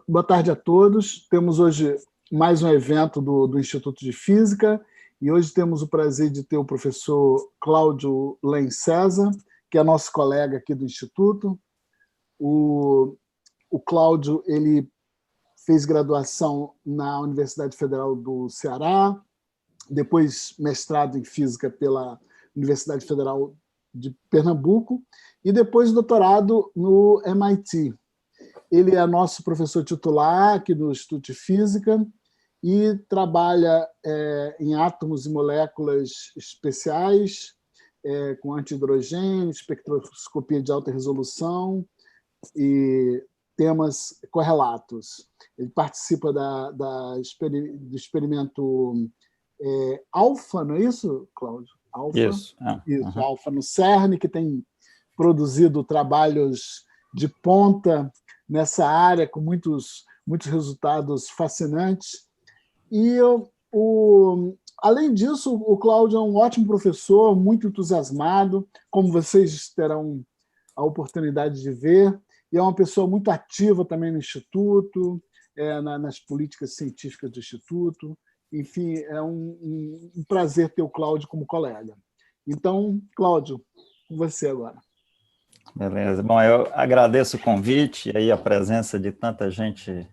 Boa tarde a todos. Temos hoje mais um evento do Instituto de Física e hoje temos o prazer de ter o professor Cláudio Len César, que é nosso colega aqui do Instituto. O Cláudio ele fez graduação na Universidade Federal do Ceará, depois mestrado em Física pela Universidade Federal de Pernambuco e depois doutorado no MIT. Ele é nosso professor titular aqui no Instituto de Física e trabalha em átomos e moléculas especiais, com antihidrogênio, espectroscopia de alta resolução e temas correlatos. Ele participa do experimento Alfa, não é isso, Cláudio? Alfa. Isso. Isso, Alfa no CERN, que tem produzido trabalhos de ponta nessa área, com muitos resultados fascinantes. E, além disso, o Cláudio é um ótimo professor, muito entusiasmado, como vocês terão a oportunidade de ver, e é uma pessoa muito ativa também no Instituto, nas políticas científicas do Instituto. Enfim, é um prazer ter o Cláudio como colega. Então, Cláudio, com você agora. Beleza. Bom, eu agradeço o convite e aí a presença de tanta gente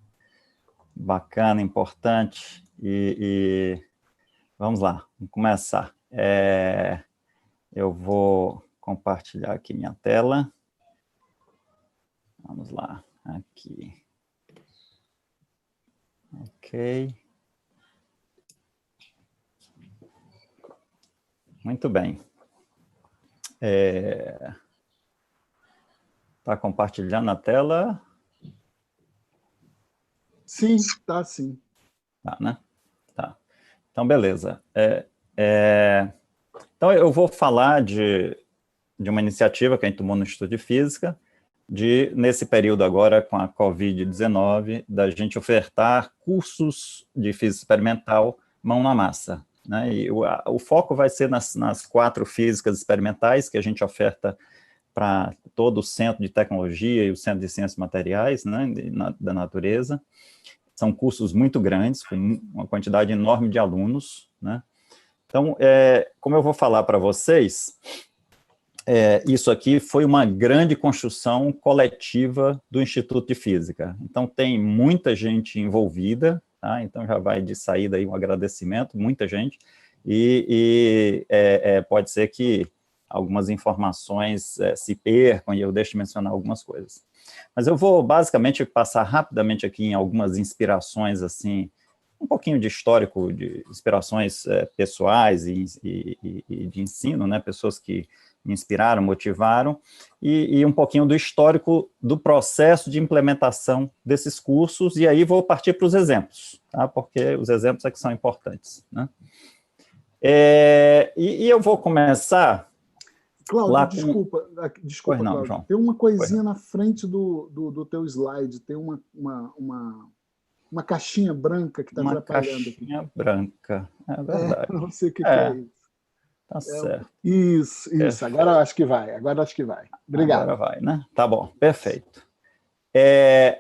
bacana, importante, e vamos lá, vamos começar. Eu vou compartilhar aqui minha tela. Vamos lá, aqui. Ok. Muito bem. Está compartilhando a tela? Sim, está sim. Tá, né? Tá. Então, beleza. Então, eu vou falar de uma iniciativa que a gente tomou no Instituto de Física, nesse período agora com a Covid-19, da gente ofertar cursos de física experimental mão na massa, né? E o foco vai ser nas 4 físicas experimentais que a gente oferta para todo o Centro de Tecnologia e o Centro de Ciências Materiais, né, da natureza. São cursos muito grandes, com uma quantidade enorme de alunos, né? Então, como eu vou falar para vocês, isso aqui foi uma grande construção coletiva do Instituto de Física. Então, tem muita gente envolvida, tá? Então já vai de saída aí um agradecimento, muita gente, e pode ser que algumas informações se percam, e eu deixo de mencionar algumas coisas. Mas eu vou, basicamente, passar rapidamente aqui em algumas inspirações, assim, um pouquinho de histórico, de inspirações pessoais e de ensino, né, pessoas que me inspiraram, motivaram, e um pouquinho do histórico do processo de implementação desses cursos, e aí vou partir para os exemplos, tá? Porque os exemplos é que são importantes, né? E eu vou começar... Cláudio, desculpa, não, Cláudio. João. Tem uma coisinha na frente do teu slide, tem uma caixinha branca que está atrapalhando. Uma caixinha branca, é verdade. Não sei o que é isso. Tá certo. Isso. Agora acho que vai. Obrigado. Agora vai, né? Tá bom, perfeito.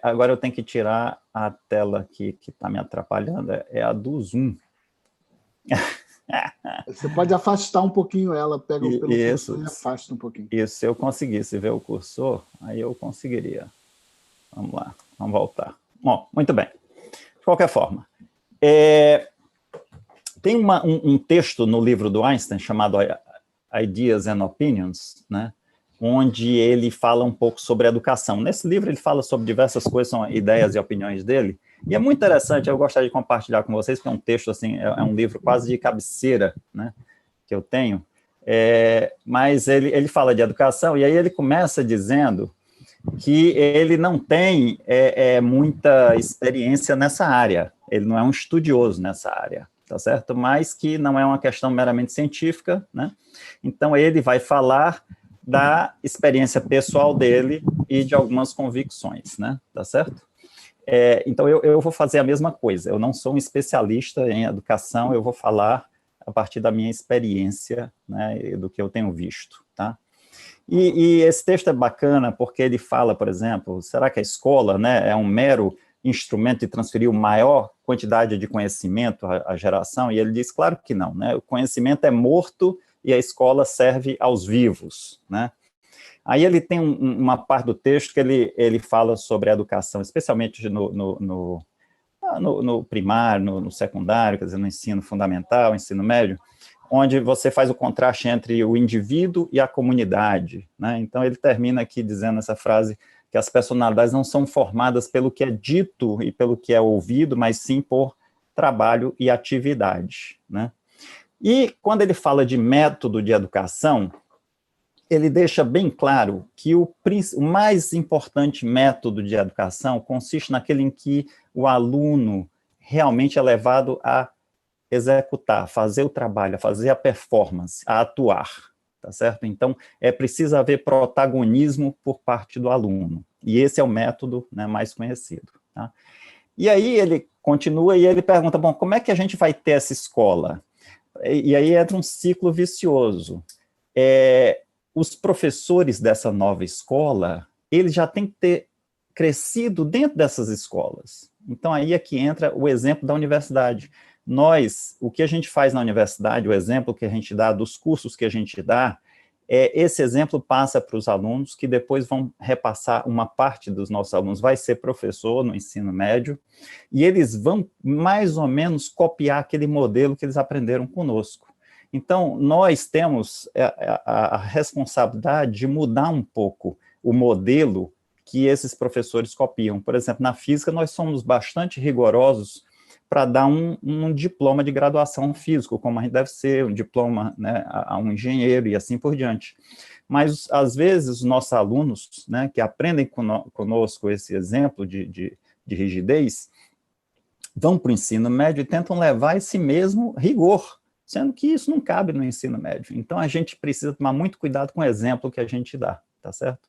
Agora eu tenho que tirar a tela aqui que está me atrapalhando, é a do Zoom. Você pode afastar um pouquinho ela, pega pelo cursor e afasta um pouquinho. Isso, se eu conseguisse ver o cursor, aí eu conseguiria. Vamos lá, vamos voltar. Bom, muito bem. De qualquer forma, tem um texto no livro do Einstein chamado Ideas and Opinions, né, onde ele fala um pouco sobre educação. Nesse livro ele fala sobre diversas coisas, são ideias e opiniões dele, e é muito interessante, eu gostaria de compartilhar com vocês, porque é um texto, assim, é um livro quase de cabeceira, né, que eu tenho, mas ele fala de educação, e aí ele começa dizendo que ele não tem muita experiência nessa área, ele não é um estudioso nessa área, tá certo? Mas que não é uma questão meramente científica, né? Então ele vai falar da experiência pessoal dele e de algumas convicções, né? Tá certo? Então eu vou fazer a mesma coisa, eu não sou um especialista em educação, eu vou falar a partir da minha experiência, né, do que eu tenho visto, tá? E esse texto é bacana porque ele fala, por exemplo, será que a escola, né, é um mero instrumento de transferir uma maior quantidade de conhecimento à geração? E ele diz, claro que não, né? O conhecimento é morto e a escola serve aos vivos, né? Aí ele tem uma parte do texto que ele fala sobre a educação, especialmente no primário, no secundário, quer dizer, no ensino fundamental, ensino médio, onde você faz o contraste entre o indivíduo e a comunidade, né? Então ele termina aqui dizendo essa frase, que as personalidades não são formadas pelo que é dito e pelo que é ouvido, mas sim por trabalho e atividade, né? E quando ele fala de método de educação, ele deixa bem claro que o mais importante método de educação consiste naquele em que o aluno realmente é levado a executar, a fazer o trabalho, a fazer a performance, a atuar, tá certo? Então, é preciso haver protagonismo por parte do aluno, e esse é o método, né, mais conhecido, tá? E aí ele continua e ele pergunta, bom, como é que a gente vai ter essa escola? E aí entra um ciclo vicioso. Os professores dessa nova escola, eles já têm que ter crescido dentro dessas escolas. Então, aí é que entra o exemplo da universidade. O que a gente faz na universidade, o exemplo que a gente dá, dos cursos que a gente dá, esse exemplo passa para os alunos, que depois vão repassar, uma parte dos nossos alunos vai ser professor no ensino médio, e eles vão mais ou menos copiar aquele modelo que eles aprenderam conosco. Então, nós temos a responsabilidade de mudar um pouco o modelo que esses professores copiam. Por exemplo, na física, nós somos bastante rigorosos para dar um diploma de graduação físico, como a gente deve ser, um diploma, né, a um engenheiro e assim por diante. Mas, às vezes, os nossos alunos, né, que aprendem conosco esse exemplo de rigidez, vão para o ensino médio e tentam levar esse mesmo rigor, sendo que isso não cabe no ensino médio. Então, a gente precisa tomar muito cuidado com o exemplo que a gente dá, tá certo?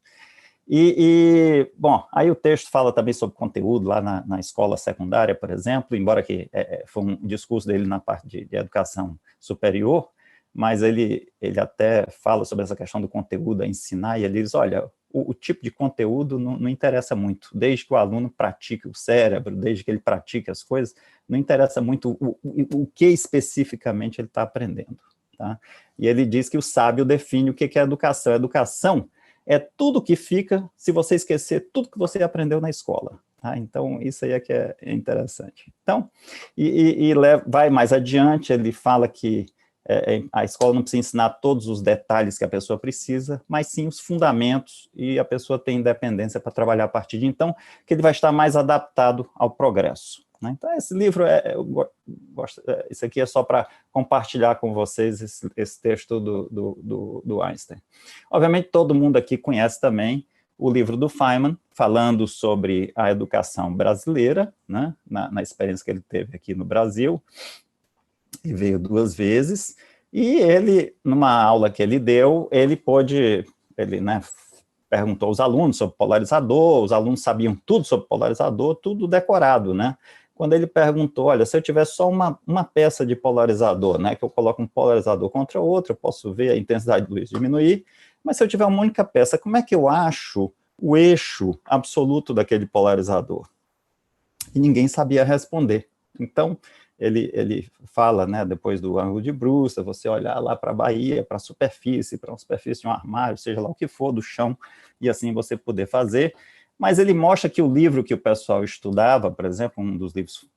Bom, aí o texto fala também sobre conteúdo lá na escola secundária, por exemplo, embora que foi um discurso dele na parte de educação superior, mas ele até fala sobre essa questão do conteúdo a ensinar, e ele diz, olha, o tipo de conteúdo não interessa muito, desde que o aluno pratique o cérebro, desde que ele pratique as coisas, não interessa muito o que especificamente ele está aprendendo, tá? E ele diz que o sábio define o que é educação. Educação é tudo que fica se você esquecer tudo que você aprendeu na escola. Tá? Então, isso aí é que é interessante. Então, vai mais adiante, ele fala que a escola não precisa ensinar todos os detalhes que a pessoa precisa, mas sim os fundamentos, e a pessoa tem independência para trabalhar a partir de então, que ele vai estar mais adaptado ao progresso. Né? Então, esse livro, isso aqui é só para compartilhar com vocês esse texto do Einstein. Obviamente, todo mundo aqui conhece também o livro do Feynman, falando sobre a educação brasileira, né, na experiência que ele teve aqui no Brasil. Ele veio 2 vezes, e ele, numa aula que ele deu, ele né, perguntou aos alunos sobre polarizador, os alunos sabiam tudo sobre polarizador, tudo decorado, né? Quando ele perguntou, olha, se eu tiver só uma peça de polarizador, né, que eu coloco um polarizador contra outro, eu posso ver a intensidade de luz diminuir, mas se eu tiver uma única peça, como é que eu acho o eixo absoluto daquele polarizador? E ninguém sabia responder. Então, ele fala, né, depois do ângulo de Brewster, você olhar lá para a Bahia, para uma superfície de um armário, seja lá o que for, do chão, e assim você poder fazer. Mas ele mostra que o livro que o pessoal estudava, por exemplo, um dos livros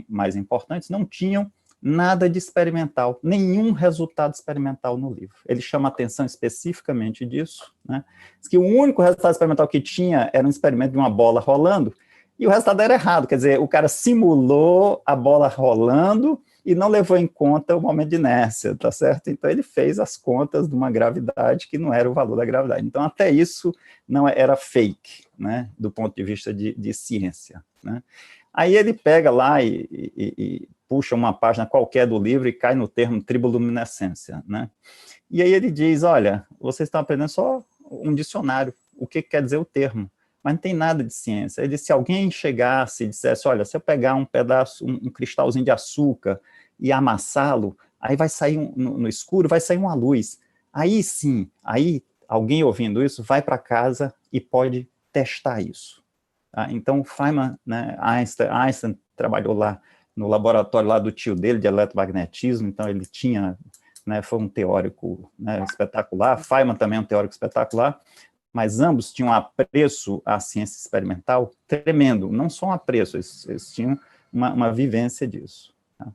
mais importantes, não tinham nada de experimental, nenhum resultado experimental no livro. Ele chama atenção especificamente disso, né? Diz que o único resultado experimental que tinha era um experimento de uma bola rolando, e o resultado era errado, quer dizer, o cara simulou a bola rolando e não levou em conta o momento de inércia, tá certo? Então ele fez as contas de uma gravidade que não era o valor da gravidade. Então até isso não era fake, né, do ponto de vista de ciência, né? Aí ele pega lá e puxa uma página qualquer do livro e cai no termo triboluminescência, né? E aí ele diz, olha, vocês estão aprendendo só um dicionário, o que quer dizer o termo, mas não tem nada de ciência. Ele disse, se alguém chegasse e dissesse, olha, se eu pegar um pedaço, um cristalzinho de açúcar e amassá-lo, aí vai sair, no escuro, vai sair uma luz. Aí sim, aí alguém ouvindo isso, vai para casa e pode testar isso. Tá? Então, o Feynman, né, Einstein trabalhou lá no laboratório lá do tio dele, de eletromagnetismo, então ele tinha, né, foi um teórico, né, espetacular, Feynman também é um teórico espetacular, mas ambos tinham um apreço à ciência experimental tremendo, não só um apreço, eles tinham uma vivência disso. Tá?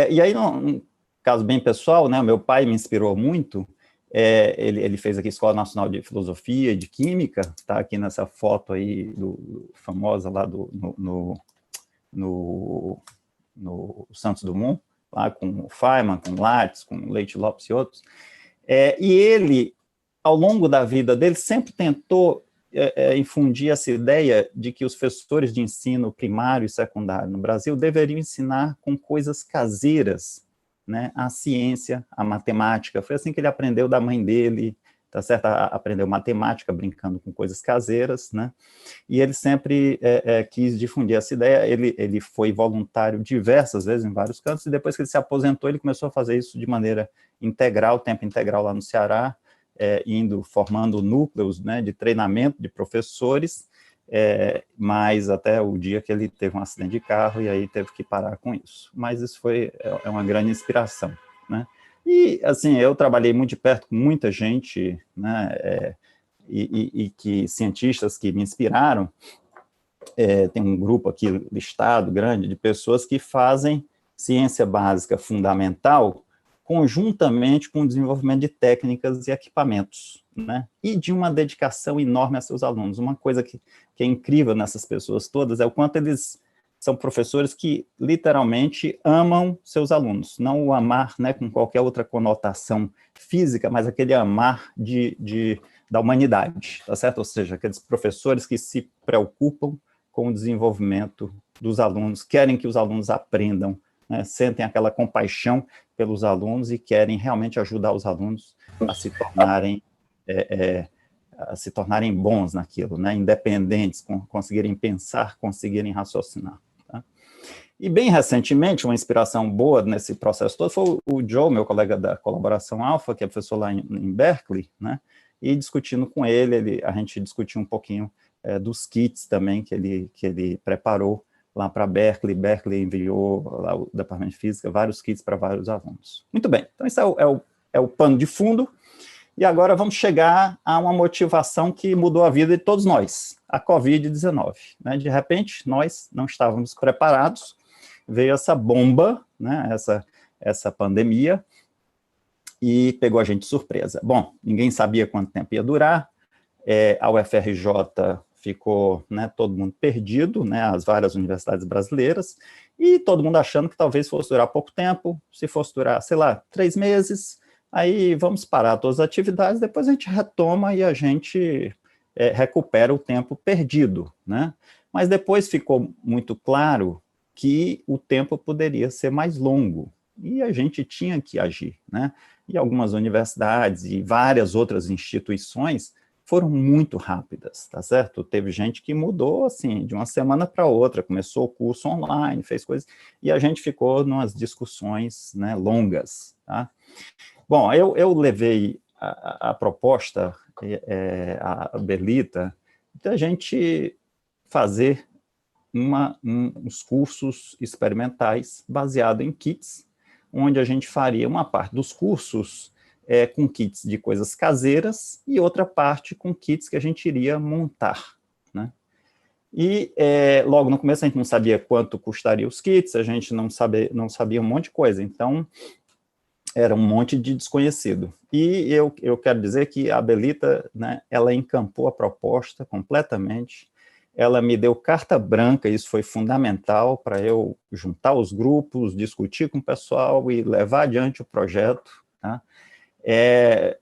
E aí, num caso bem pessoal, né, o meu pai me inspirou muito, ele fez aqui a Escola Nacional de Filosofia e de Química, está aqui nessa foto aí, famosa lá no Santos Dumont, lá com o Feynman, com o Lattes, com o Leite Lopes e outros, e ele, ao longo da vida dele, sempre tentou infundir essa ideia de que os professores de ensino primário e secundário no Brasil deveriam ensinar com coisas caseiras, né, a ciência, a matemática. Foi assim que ele aprendeu da mãe dele, tá certo? Aprendeu matemática brincando com coisas caseiras, né? E ele sempre quis difundir essa ideia. Ele foi voluntário diversas vezes em vários cantos, e depois que ele se aposentou, ele começou a fazer isso de maneira integral, tempo integral lá no Ceará, formando núcleos, né, de treinamento de professores, mas até o dia que ele teve um acidente de carro e aí teve que parar com isso. Mas isso é uma grande inspiração, né? E, assim, eu trabalhei muito de perto com muita gente, né, cientistas que me inspiraram. Tem um grupo aqui listado, grande, de pessoas que fazem ciência básica fundamental conjuntamente com o desenvolvimento de técnicas e equipamentos, né? E de uma dedicação enorme a seus alunos. Uma coisa que é incrível nessas pessoas todas é o quanto eles são professores que literalmente amam seus alunos, não o amar, né, com qualquer outra conotação física, mas aquele amar da humanidade, tá certo? Ou seja, aqueles professores que se preocupam com o desenvolvimento dos alunos, querem que os alunos aprendam, né, sentem aquela compaixão pelos alunos e querem realmente ajudar os alunos a se tornarem bons naquilo, né, independentes, conseguirem pensar, conseguirem raciocinar. Tá? E bem recentemente, uma inspiração boa nesse processo todo foi o Joe, meu colega da colaboração Alpha, que é professor lá em Berkeley, né, e discutindo com ele, a gente discutiu um pouquinho dos kits também que ele preparou lá para Berkeley. Berkeley enviou lá o Departamento de Física vários kits para vários alunos. Muito bem, então isso é o pano de fundo, e agora vamos chegar a uma motivação que mudou a vida de todos nós, a Covid-19. Né? De repente, nós não estávamos preparados, veio essa bomba, né? essa pandemia, e pegou a gente de surpresa. Bom, ninguém sabia quanto tempo ia durar, a UFRJ ficou, né, todo mundo perdido, né, as várias universidades brasileiras, e todo mundo achando que talvez fosse durar pouco tempo, se fosse durar, sei lá, 3 meses, aí vamos parar todas as atividades, depois a gente retoma e a gente recupera o tempo perdido, né? Mas depois ficou muito claro que o tempo poderia ser mais longo, e a gente tinha que agir, né? E algumas universidades e várias outras instituições foram muito rápidas, tá certo? Teve gente que mudou, assim, de uma semana para outra, começou o curso online, fez coisas, e a gente ficou numas discussões, né, longas, tá? Bom, eu levei a proposta, a Belita, da gente fazer uns cursos experimentais baseados em kits, onde a gente faria uma parte dos cursos com kits de coisas caseiras e outra parte com kits que a gente iria montar, né? E logo no começo a gente não sabia quanto custaria os kits, a gente não sabia um monte de coisa, então era um monte de desconhecido. E eu quero dizer que a Belita, né, ela encampou a proposta completamente, ela me deu carta branca, isso foi fundamental para eu juntar os grupos, discutir com o pessoal e levar adiante o projeto, tá?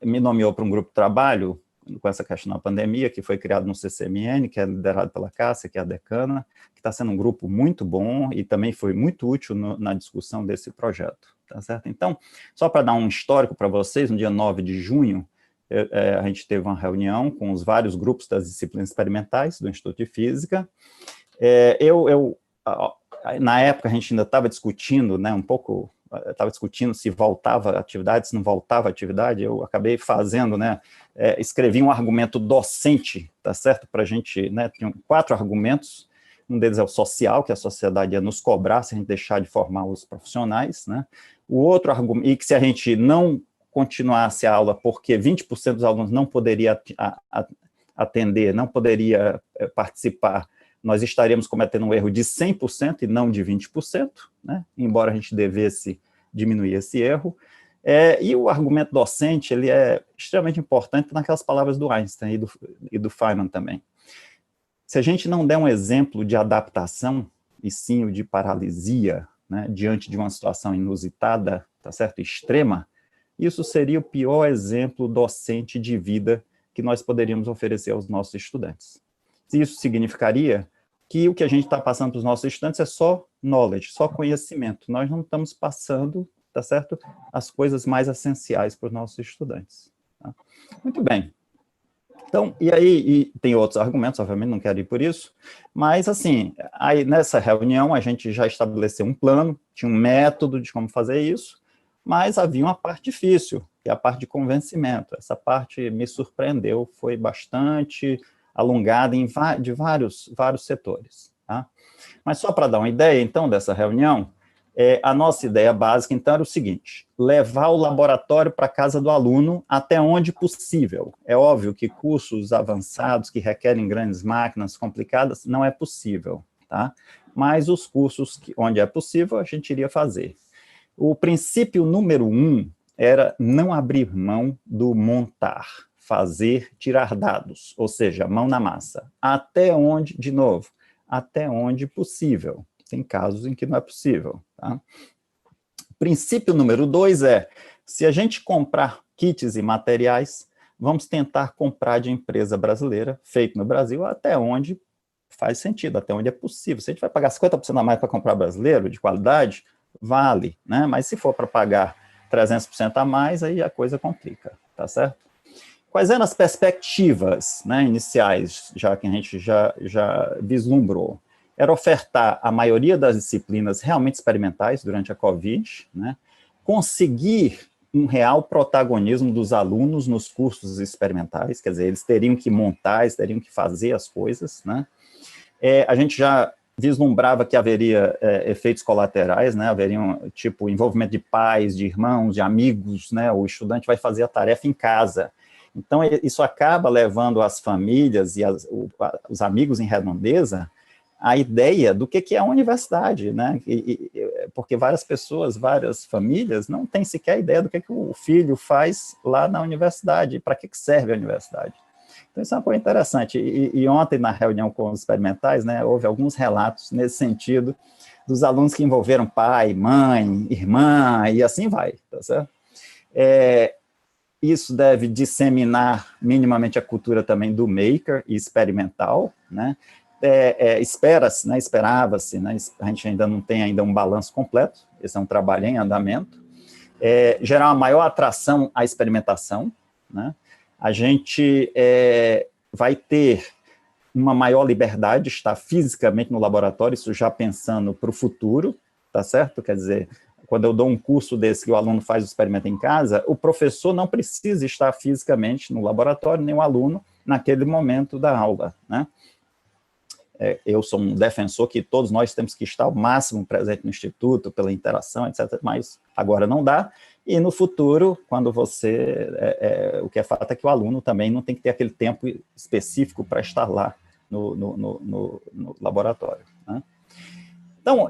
Me nomeou para um grupo de trabalho com essa questão da pandemia, que foi criado no CCMN, que é liderado pela Cássia, que é a decana, que está sendo um grupo muito bom e também foi muito útil na discussão desse projeto, tá certo? Então, só para dar um histórico para vocês, no dia 9 de junho, a gente teve uma reunião com os vários grupos das disciplinas experimentais do Instituto de Física. Na época, a gente ainda estava discutindo, né, um pouco estava discutindo se voltava a atividade, se não voltava a atividade, eu acabei fazendo, né, escrevi um argumento docente, tá certo, para a gente, né, tinham 4 argumentos, um deles é o social, que a sociedade ia nos cobrar se a gente deixar de formar os profissionais, né, o outro argumento, e que se a gente não continuasse a aula porque 20% dos alunos não poderia atender, não poderia participar, nós estaríamos cometendo um erro de 100% e não de 20%, né? Embora a gente devesse diminuir esse erro. E o argumento docente, ele é extremamente importante naquelas palavras do Einstein e do Feynman também. Se a gente não der um exemplo de adaptação, e sim o de paralisia, né, diante de uma situação inusitada, tá certo, extrema, isso seria o pior exemplo docente de vida que nós poderíamos oferecer aos nossos estudantes. Isso significaria que o que a gente está passando para os nossos estudantes é só knowledge, só conhecimento. Nós não estamos passando, tá certo, as coisas mais essenciais para os nossos estudantes. Tá? Muito bem. Então, e aí tem outros argumentos, obviamente, não quero ir por isso, mas, assim, aí nessa reunião a gente já estabeleceu um plano, tinha um método de como fazer isso, mas havia uma parte difícil, que é a parte de convencimento. Essa parte me surpreendeu, foi bastante alongada de vários setores. Tá? Mas só para dar uma ideia, então, dessa reunião, a nossa ideia básica, então, era o seguinte: levar o laboratório para a casa do aluno até onde possível. É óbvio que cursos avançados que requerem grandes máquinas complicadas não é possível, tá? Mas os cursos onde é possível, a gente iria fazer. O princípio número 1 era não abrir mão do montar, fazer, tirar dados, ou seja, mão na massa. Até onde, de novo, até onde possível. Tem casos em que não é possível. Tá? Princípio número 2 é, se a gente comprar kits e materiais, vamos tentar comprar de empresa brasileira, feito no Brasil, até onde faz sentido, até onde é possível. Se a gente vai pagar 50% a mais para comprar brasileiro, de qualidade, vale, né? Mas se for para pagar 300% a mais, aí a coisa complica, tá certo? Quais eram as perspectivas, né, iniciais, já que a gente já vislumbrou? Era ofertar a maioria das disciplinas realmente experimentais durante a Covid, né? Conseguir um real protagonismo dos alunos nos cursos experimentais, quer dizer, eles teriam que montar, eles teriam que fazer as coisas, né? A gente já vislumbrava que haveria efeitos colaterais, né? Haveriam, tipo, envolvimento de pais, de irmãos, de amigos, né? O estudante vai fazer a tarefa em casa. Então, isso acaba levando as famílias e os amigos em redondeza a ideia do que é a universidade, né? Porque várias pessoas, várias famílias não têm sequer ideia do que o filho faz lá na universidade, para que serve a universidade. Então, isso é uma coisa interessante. E ontem, na reunião com os experimentais, né, houve alguns relatos nesse sentido dos alunos que envolveram pai, mãe, irmã, e assim vai, tá certo? Isso deve disseminar minimamente a cultura também do maker e experimental, né? Espera-se, né, esperava-se, né, a gente ainda não tem ainda um balanço completo, esse é um trabalho em andamento, gerar uma maior atração à experimentação, né? A gente vai ter uma maior liberdade de estar fisicamente no laboratório, isso já pensando para o futuro, tá certo? Quer dizer, quando eu dou um curso desse que o aluno faz o experimento em casa, o professor não precisa estar fisicamente no laboratório, nem o aluno naquele momento da aula, né? Eu sou um defensor que todos nós temos que estar ao máximo presente no instituto, pela interação, etc., mas agora não dá, e no futuro, quando você... o que é fato é que o aluno também não tem que ter aquele tempo específico para estar lá no laboratório, né? Então,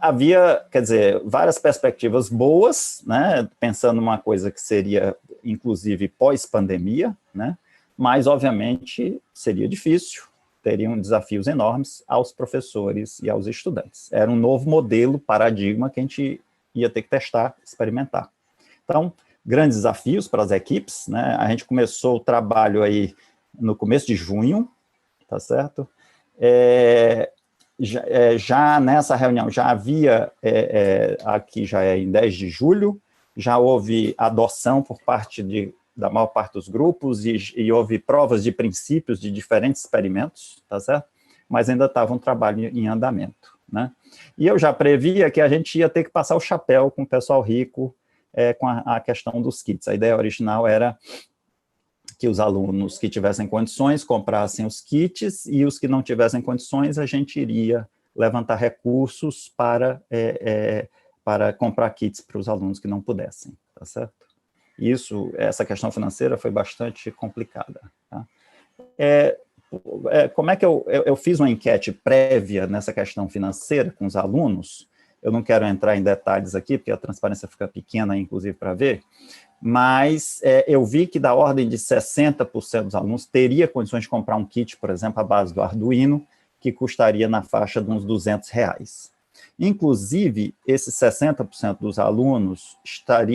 havia, quer dizer, várias perspectivas boas, né, pensando numa coisa que seria, inclusive, pós-pandemia, né, mas, obviamente, seria difícil, teriam desafios enormes aos professores e aos estudantes. Era um novo modelo, paradigma, que a gente ia ter que testar, experimentar. Então, grandes desafios para as equipes, né, a gente começou o trabalho aí no começo de junho, tá certo? Já nessa reunião, já havia, aqui já é em 10 de julho, já houve adoção por parte da maior parte dos grupos e houve provas de princípios de diferentes experimentos, tá certo? Mas ainda estava um trabalho em andamento, né? E eu já previa que a gente ia ter que passar o chapéu com o pessoal rico, com a questão dos kits. A ideia original era que os alunos que tivessem condições comprassem os kits, e os que não tivessem condições, a gente iria levantar recursos para comprar kits para os alunos que não pudessem, tá certo? Essa questão financeira foi bastante complicada, tá? Como é que eu fiz uma enquete prévia nessa questão financeira com os alunos? Eu não quero entrar em detalhes aqui, porque a transparência fica pequena, inclusive, para ver, mas eu vi que da ordem de 60% dos alunos teria condições de comprar um kit, por exemplo, à base do Arduino, que custaria na faixa de uns R$200. Inclusive, esses 60% dos alunos,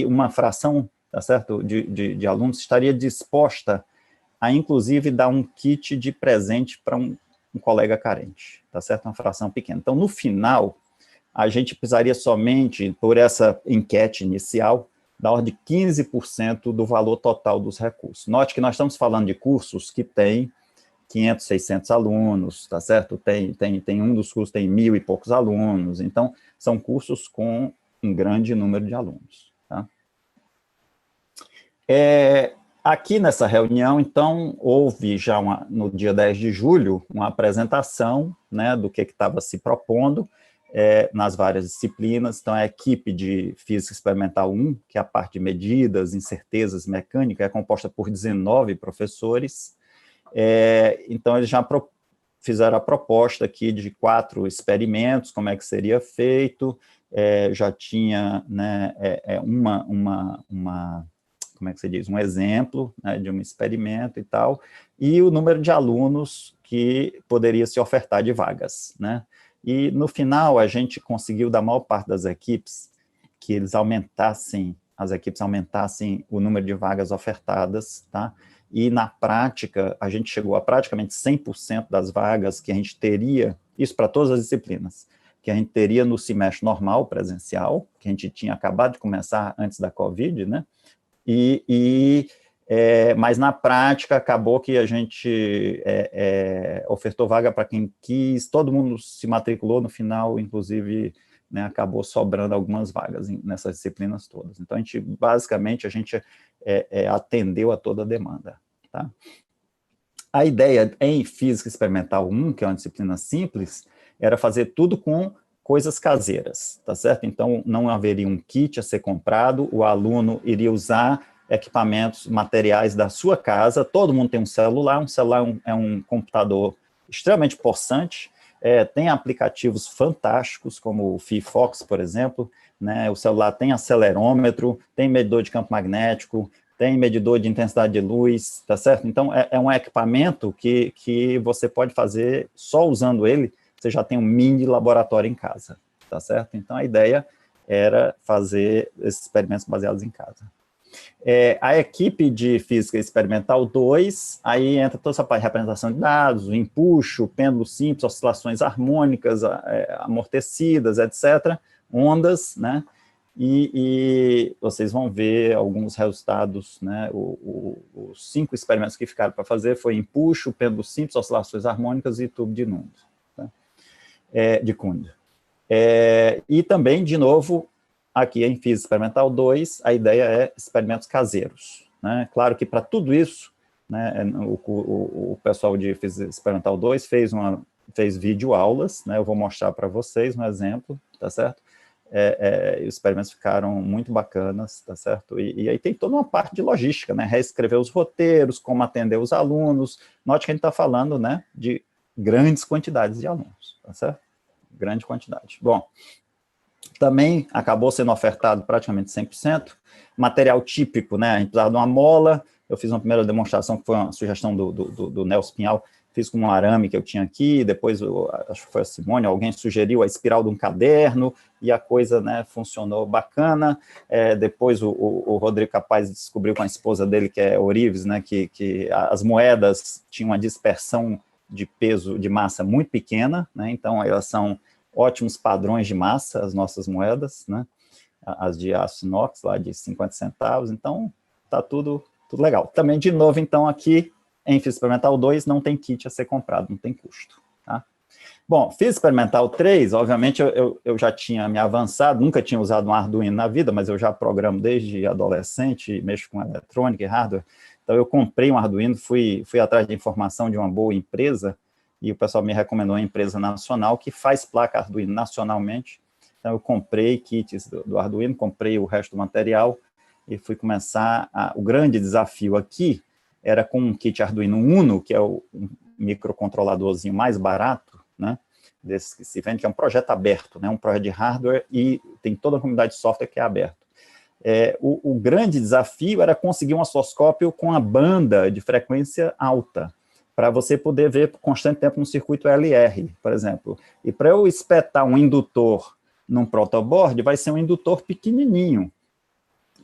uma fração, tá certo, de alunos estaria disposta a, inclusive, dar um kit de presente para um colega carente, tá certo? Uma fração pequena. Então, no final, a gente precisaria somente, por essa enquete inicial, da ordem de 15% do valor total dos recursos. Note que nós estamos falando de cursos que têm 500, 600 alunos, tá certo? Tem um dos cursos tem 1.000 e poucos alunos, então são cursos com um grande número de alunos, tá? Aqui nessa reunião, então, houve já no dia 10 de julho uma apresentação, né, do que estava se propondo nas várias disciplinas. Então, a equipe de Física Experimental 1, que é a parte de medidas, incertezas, mecânica, é composta por 19 professores. Então, eles já fizeram a proposta aqui de 4 experimentos, como é que seria feito, já tinha, né, como é que se diz, um exemplo, né, de um experimento e tal, e o número de alunos que poderia se ofertar de vagas, né? E no final a gente conseguiu, da maior parte das equipes, que as equipes aumentassem o número de vagas ofertadas, tá? E na prática, a gente chegou a praticamente 100% das vagas que a gente teria, isso para todas as disciplinas, que a gente teria no semestre normal, presencial, que a gente tinha acabado de começar antes da Covid, né? Mas na prática acabou que a gente ofertou vaga para quem quis, todo mundo se matriculou no final, inclusive, né, acabou sobrando algumas vagas nessas disciplinas todas. Então, basicamente, a gente atendeu a toda a demanda, tá? A ideia em Física Experimental 1, que é uma disciplina simples, era fazer tudo com coisas caseiras, tá certo? Então, não haveria um kit a ser comprado, o aluno iria usar equipamentos, materiais da sua casa, todo mundo tem um celular é um computador extremamente possante, tem aplicativos fantásticos, como o Fifox, por exemplo, né? O celular tem acelerômetro, tem medidor de campo magnético, tem medidor de intensidade de luz, tá certo? Então, é um equipamento que você pode fazer, só usando ele, você já tem um mini laboratório em casa, tá certo? Então, a ideia era fazer esses experimentos baseados em casa. A equipe de Física Experimental 2, aí entra toda essa parte de representação de dados, o empuxo, pêndulo simples, oscilações harmônicas, amortecidas, etc., ondas, né? E vocês vão ver alguns resultados, né? Os 5 experimentos que ficaram para fazer foi empuxo, pêndulo simples, oscilações harmônicas e tubo de Nund, tá? De Kund. E também, de novo, aqui em Física Experimental 2, a ideia é experimentos caseiros, né? Claro que para tudo isso, né, o pessoal de Física Experimental 2 fez videoaulas, né? Eu vou mostrar para vocês um exemplo, tá certo? Os experimentos ficaram muito bacanas, tá certo? E aí tem toda uma parte de logística, né? Reescrever os roteiros, como atender os alunos. Note que a gente está falando, né, de grandes quantidades de alunos, tá certo? Grande quantidade. Bom, também acabou sendo ofertado praticamente 100%. Material típico, né? A gente precisava de uma mola. Eu fiz uma primeira demonstração, que foi uma sugestão do Nelson Pinhal, fiz com um arame que eu tinha aqui, depois, acho que foi a Simone, alguém sugeriu a espiral de um caderno, e a coisa, né, funcionou bacana. Depois o Rodrigo Capaz descobriu com a esposa dele, que é Orives, né, que as moedas tinham uma dispersão de peso, de massa muito pequena, né, então elas são ótimos padrões de massa, as nossas moedas, né, as de aço inox, lá de 50 centavos, então tá tudo legal. Também, de novo, então, aqui em Física Experimental 2, não tem kit a ser comprado, não tem custo, tá? Bom, Física Experimental 3, obviamente eu já tinha me avançado, nunca tinha usado um Arduino na vida, mas eu já programo desde adolescente, mexo com eletrônica e hardware. Então eu comprei um Arduino, fui atrás de informação de uma boa empresa, e o pessoal me recomendou uma empresa nacional que faz placa Arduino nacionalmente. Então eu comprei kits do Arduino, comprei o resto do material e fui começar. O grande desafio aqui era com um kit Arduino Uno, que é um microcontroladorzinho mais barato, né, desses que se vende, que é um projeto aberto, né, um projeto de hardware, e tem toda a comunidade de software que é aberto. O grande desafio era conseguir um osciloscópio com a banda de frequência alta, para você poder ver por constante tempo no circuito LR, por exemplo. E para eu espetar um indutor num protoboard, vai ser um indutor pequenininho.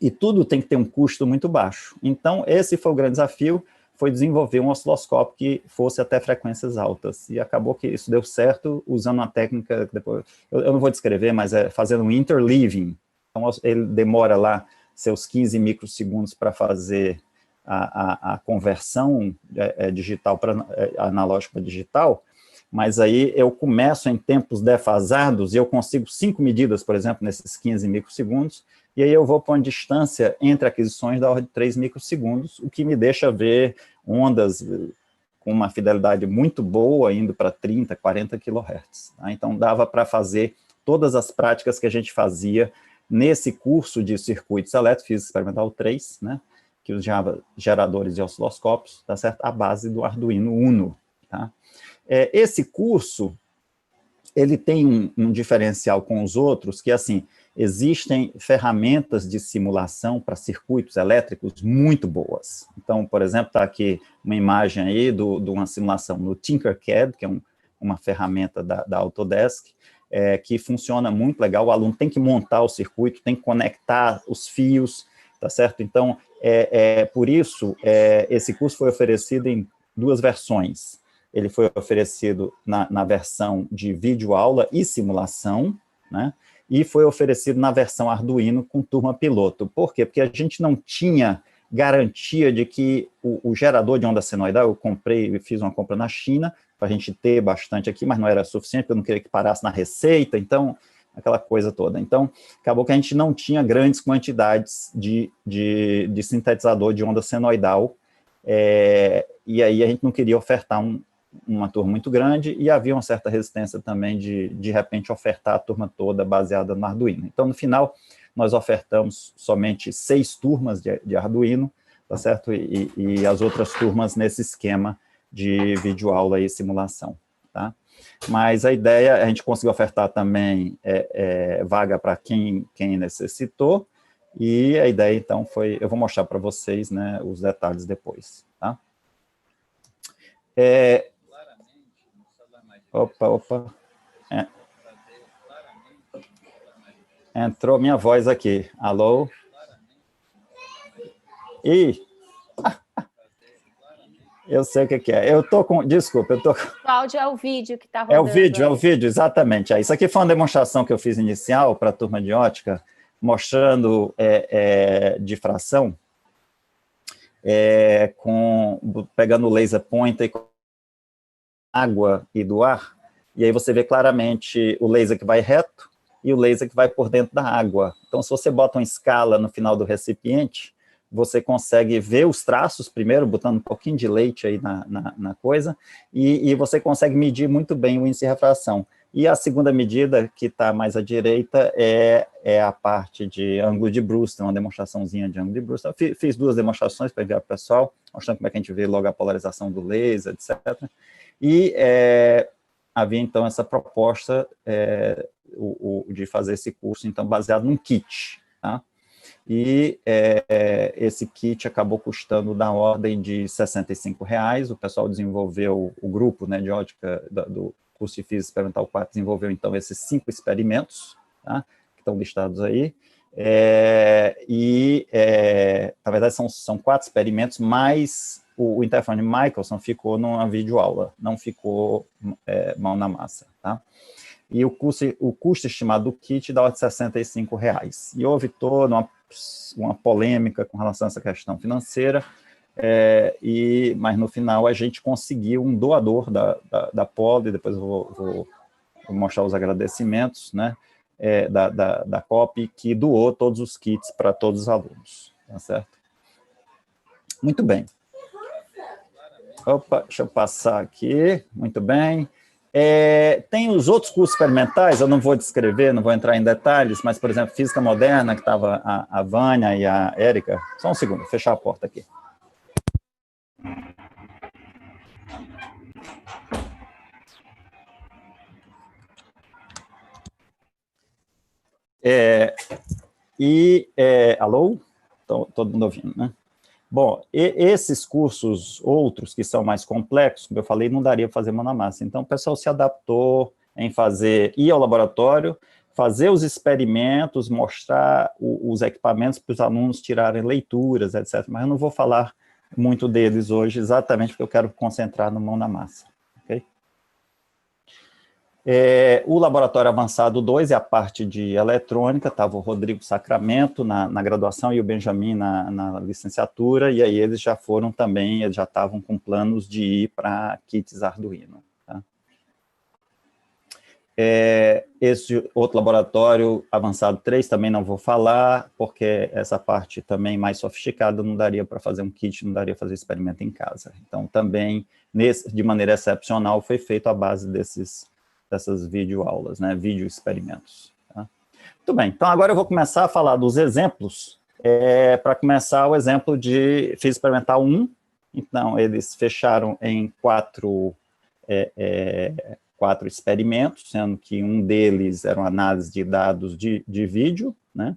E tudo tem que ter um custo muito baixo. Então, esse foi o grande desafio, foi desenvolver um osciloscópio que fosse até frequências altas. E acabou que isso deu certo usando uma técnica, depois, eu não vou descrever, mas é fazendo um interleaving. Então, ele demora lá seus 15 microsegundos para fazer a conversão digital para analógico para digital, mas aí eu começo em tempos defasados e eu consigo 5 medidas, por exemplo, nesses 15 microsegundos, e aí eu vou para uma distância entre aquisições da ordem de 3 microsegundos, o que me deixa ver ondas com uma fidelidade muito boa, indo para 30, 40 kHz. Tá? Então, dava para fazer todas as práticas que a gente fazia nesse curso de circuitos elétricos, Física Experimental 3, né, que usava geradores de osciloscópios, tá certo? A base do Arduino Uno. Tá? Esse curso, ele tem um diferencial com os outros, que assim, existem ferramentas de simulação para circuitos elétricos muito boas. Então, por exemplo, está aqui uma imagem aí de uma simulação no Tinkercad, que é uma ferramenta da Autodesk, que funciona muito legal. O aluno tem que montar o circuito, tem que conectar os fios, tá certo? Então, por isso, esse curso foi oferecido em 2 versões. Ele foi oferecido na versão de videoaula e simulação, né? E foi oferecido na versão Arduino com turma piloto. Por quê? Porque a gente não tinha garantia de que o gerador de onda senoidal, eu fiz uma compra na China, para a gente ter bastante aqui, mas não era suficiente, porque eu não queria que parasse na receita, então, aquela coisa toda. Então, acabou que a gente não tinha grandes quantidades de sintetizador de onda senoidal, e aí a gente não queria ofertar uma turma muito grande, e havia uma certa resistência também de repente, ofertar a turma toda baseada no Arduino. Então, no final, nós ofertamos somente 6 turmas de Arduino, tá certo? E as outras turmas nesse esquema de videoaula e simulação, tá? Mas a ideia, a gente conseguiu ofertar também vaga para quem necessitou, e a ideia, então, foi, eu vou mostrar para vocês, né, os detalhes depois, tá? Opa. Entrou minha voz aqui. Alô? Eu sei o que é. Eu tô com... Desculpa, eu tô... Cláudio, é o vídeo que está rodando. É o vídeo, exatamente. Isso aqui foi uma demonstração que eu fiz inicial para a turma de ótica, mostrando difração, pegando o laser pointer com água e do ar, e aí você vê claramente o laser que vai reto e o laser que vai por dentro da água. Então, se você bota uma escala no final do recipiente, você consegue ver os traços primeiro, botando um pouquinho de leite aí na coisa, e você consegue medir muito bem o índice de refração. E a segunda medida, que está mais à direita, é a parte de ângulo de Brewster, uma demonstraçãozinha de ângulo de Brewster. Eu fiz 2 demonstrações para enviar para o pessoal, mostrando como é que a gente vê logo a polarização do laser, etc. E havia, então, essa proposta de fazer esse curso, então, baseado num kit, tá? E esse kit acabou custando da ordem de R$65. O pessoal desenvolveu, o grupo, né, de ótica do curso de Física Experimental 4 desenvolveu, então, esses 5 experimentos, tá, que estão listados aí. Na verdade, são 4 experimentos, mas o interferone Michelson ficou numa videoaula, não ficou mão na massa, tá? E o custo estimado do kit dá ordem de R$65. E houve toda uma polêmica com relação a essa questão financeira, Mas no final a gente conseguiu um doador da Poli, depois eu vou mostrar os agradecimentos, né, da COP, que doou todos os kits para todos os alunos, tá certo? Muito bem. Opa, deixa eu passar aqui, muito bem. Tem os outros cursos experimentais, eu não vou descrever, não vou entrar em detalhes, mas, por exemplo, Física Moderna, que estava a Vânia e a Érica. Só um segundo, fechar a porta aqui. Alô? Todo mundo ouvindo, né? Bom, esses cursos outros que são mais complexos, como eu falei, não daria para fazer mão na massa. Então, o pessoal se adaptou em ir ao laboratório, fazer os experimentos, mostrar os equipamentos para os alunos tirarem leituras, etc. Mas eu não vou falar muito deles hoje, exatamente porque eu quero concentrar no mão na massa. Okay? O Laboratório Avançado 2 é a parte de eletrônica, estava o Rodrigo Sacramento na graduação e o Benjamin na licenciatura, e aí eles já foram também, eles já estavam com planos de ir para kits Arduino. Tá? Esse outro laboratório, Avançado 3, também não vou falar, porque essa parte também mais sofisticada não daria para fazer um kit, não daria para fazer experimento em casa. Então, também, de maneira excepcional, foi feito à base dessas videoaulas, né, vídeo experimentos. Tá? Muito bem, então agora eu vou começar a falar dos exemplos, para começar o exemplo de Física Experimental 1, então eles fecharam em quatro experimentos, sendo que um deles era uma análise de dados de vídeo, né,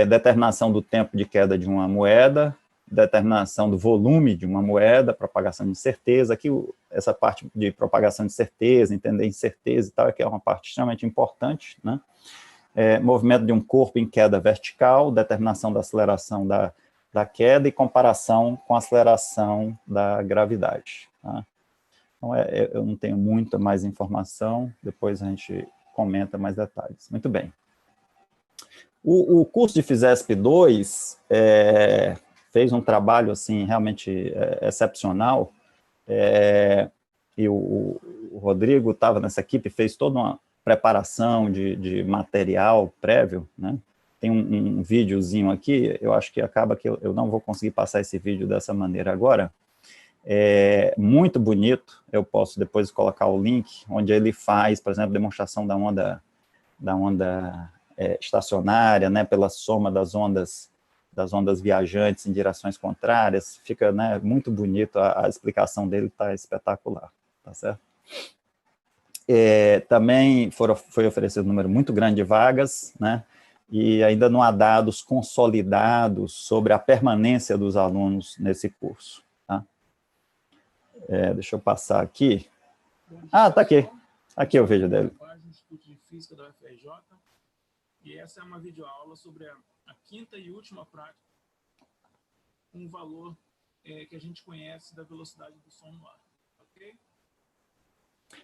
determinação do tempo de queda de uma moeda, determinação do volume de uma moeda, propagação de incerteza. Aqui, essa parte de propagação de incerteza, entender incerteza e tal, que é uma parte extremamente importante, né? Movimento de um corpo em queda vertical, determinação da aceleração da queda e comparação com a aceleração da gravidade. Tá? Então, eu não tenho muita mais informação, depois a gente comenta mais detalhes. Muito bem. O curso de FISESP 2 fez um trabalho, assim, realmente excepcional, e o Rodrigo estava nessa equipe, fez toda uma preparação de material prévio, né? Tem um videozinho aqui, eu acho que acaba que eu não vou conseguir passar esse vídeo dessa maneira agora, muito bonito, eu posso depois colocar o link, onde ele faz, por exemplo, demonstração da onda estacionária, né, pela soma das ondas viajantes em direções contrárias, fica, né, muito bonito, a explicação dele está espetacular, tá certo? Também foi oferecido um número muito grande de vagas, né, e ainda não há dados consolidados sobre a permanência dos alunos nesse curso. Tá? Deixa eu passar aqui. Ah, tá aqui. Aqui é o vídeo dele. Instituto de Física da UFRJ, e essa é uma videoaula sobre a quinta e última prática, um valor que a gente conhece da velocidade do som no ar. Ok?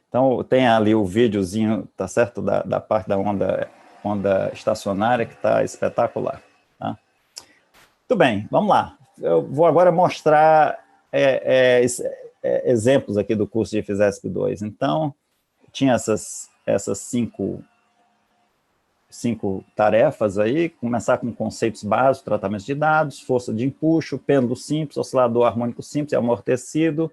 Então, tem ali o videozinho, tá certo, da parte da onda estacionária, que está espetacular. Tá? Muito bem, vamos lá. Eu vou agora mostrar exemplos aqui do curso de FISESP 2. Então, tinha essas cinco tarefas aí, começar com conceitos básicos, tratamento de dados, força de empuxo, pêndulo simples, oscilador harmônico simples e amortecido,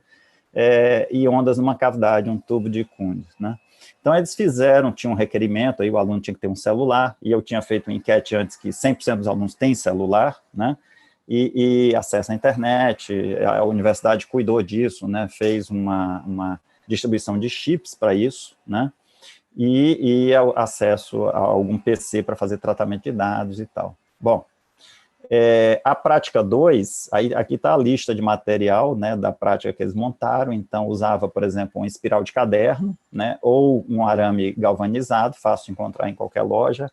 e ondas numa cavidade, um tubo de Coons, né? Então, eles tinham um requerimento, aí o aluno tinha que ter um celular, e eu tinha feito uma enquete antes que 100% dos alunos têm celular, né? E acesso à internet, a universidade cuidou disso, né? Fez uma distribuição de chips para isso, né? E acesso a algum PC para fazer tratamento de dados e tal. Bom, a prática 2, aqui está a lista de material, né, da prática que eles montaram, então usava, por exemplo, um espiral de caderno, né, ou um arame galvanizado, fácil de encontrar em qualquer loja,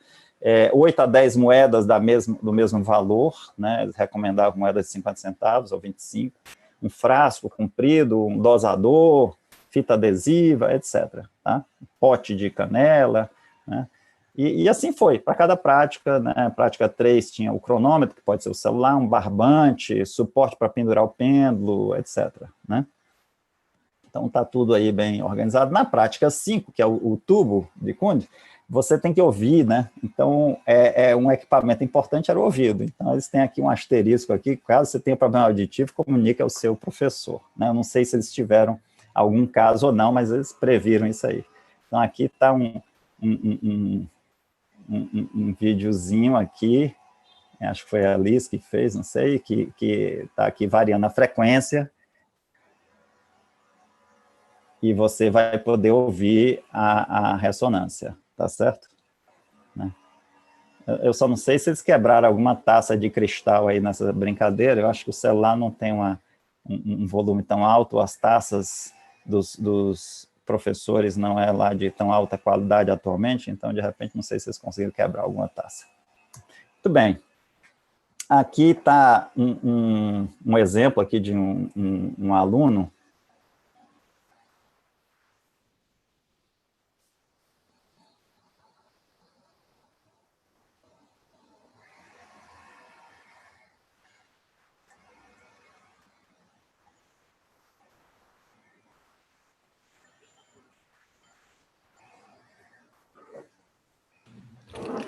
8 a 10 moedas do mesmo valor, né, eles recomendavam moedas de 50 centavos ou 25, um frasco comprido, um dosador, fita adesiva, etc. Tá? Um pote de canela, né? E assim foi, para cada prática, né? Prática 3 tinha o cronômetro, que pode ser o celular, um barbante, suporte para pendurar o pêndulo, etc. Né? Então, está tudo aí bem organizado. Na prática 5, que é o tubo de Kund, você tem que ouvir, né? Então, um equipamento importante era o ouvido. Então, eles têm aqui um asterisco aqui, caso você tenha problema auditivo, comunique ao seu professor. Né? Eu não sei se eles tiveram algum caso ou não, mas eles previram isso aí. Então, aqui está um videozinho aqui, acho que foi a Liz que fez, não sei, que está aqui variando a frequência, e você vai poder ouvir a ressonância, tá certo? Né? Eu só não sei se eles quebraram alguma taça de cristal aí nessa brincadeira, eu acho que o celular não tem um volume tão alto, as taças dos professores não é lá de tão alta qualidade atualmente, então, de repente, não sei se eles conseguiram quebrar alguma taça. Muito bem. Aqui está um exemplo aqui de um aluno.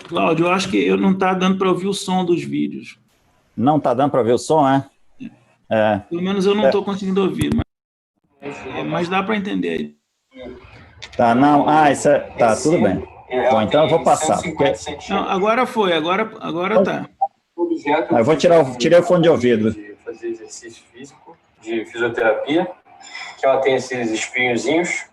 Cláudio, eu acho que eu não está dando para ouvir o som dos vídeos. Não está dando para ver o som, é? Pelo menos eu não estou conseguindo ouvir, mas dá para entender aí. Tá, não, isso tá, tudo bem. Bom, então eu vou passar. Porque... Não, agora foi, agora tá. Eu vou tirei o fone de ouvido. De fazer exercício físico, de fisioterapia, que ela tem esses espinhozinhos.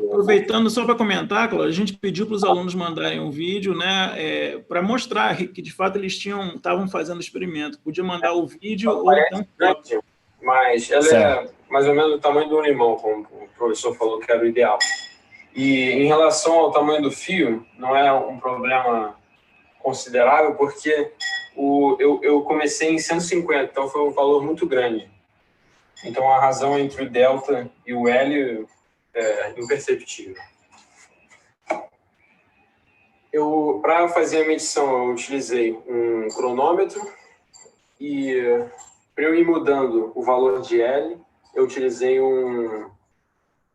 Aproveitando só para comentar, Cláudio, a gente pediu para os alunos mandarem um vídeo, né, para mostrar que de fato eles estavam fazendo experimento. Podia mandar o vídeo ou então. Mas ela é mais ou menos do tamanho do limão, como o professor falou que era o ideal. E em relação ao tamanho do fio, não é um problema considerável, porque eu comecei em 150, então foi um valor muito grande. Então a razão entre o delta e o L é imperceptível. Para fazer a medição, eu utilizei um cronômetro e para eu ir mudando o valor de L, eu utilizei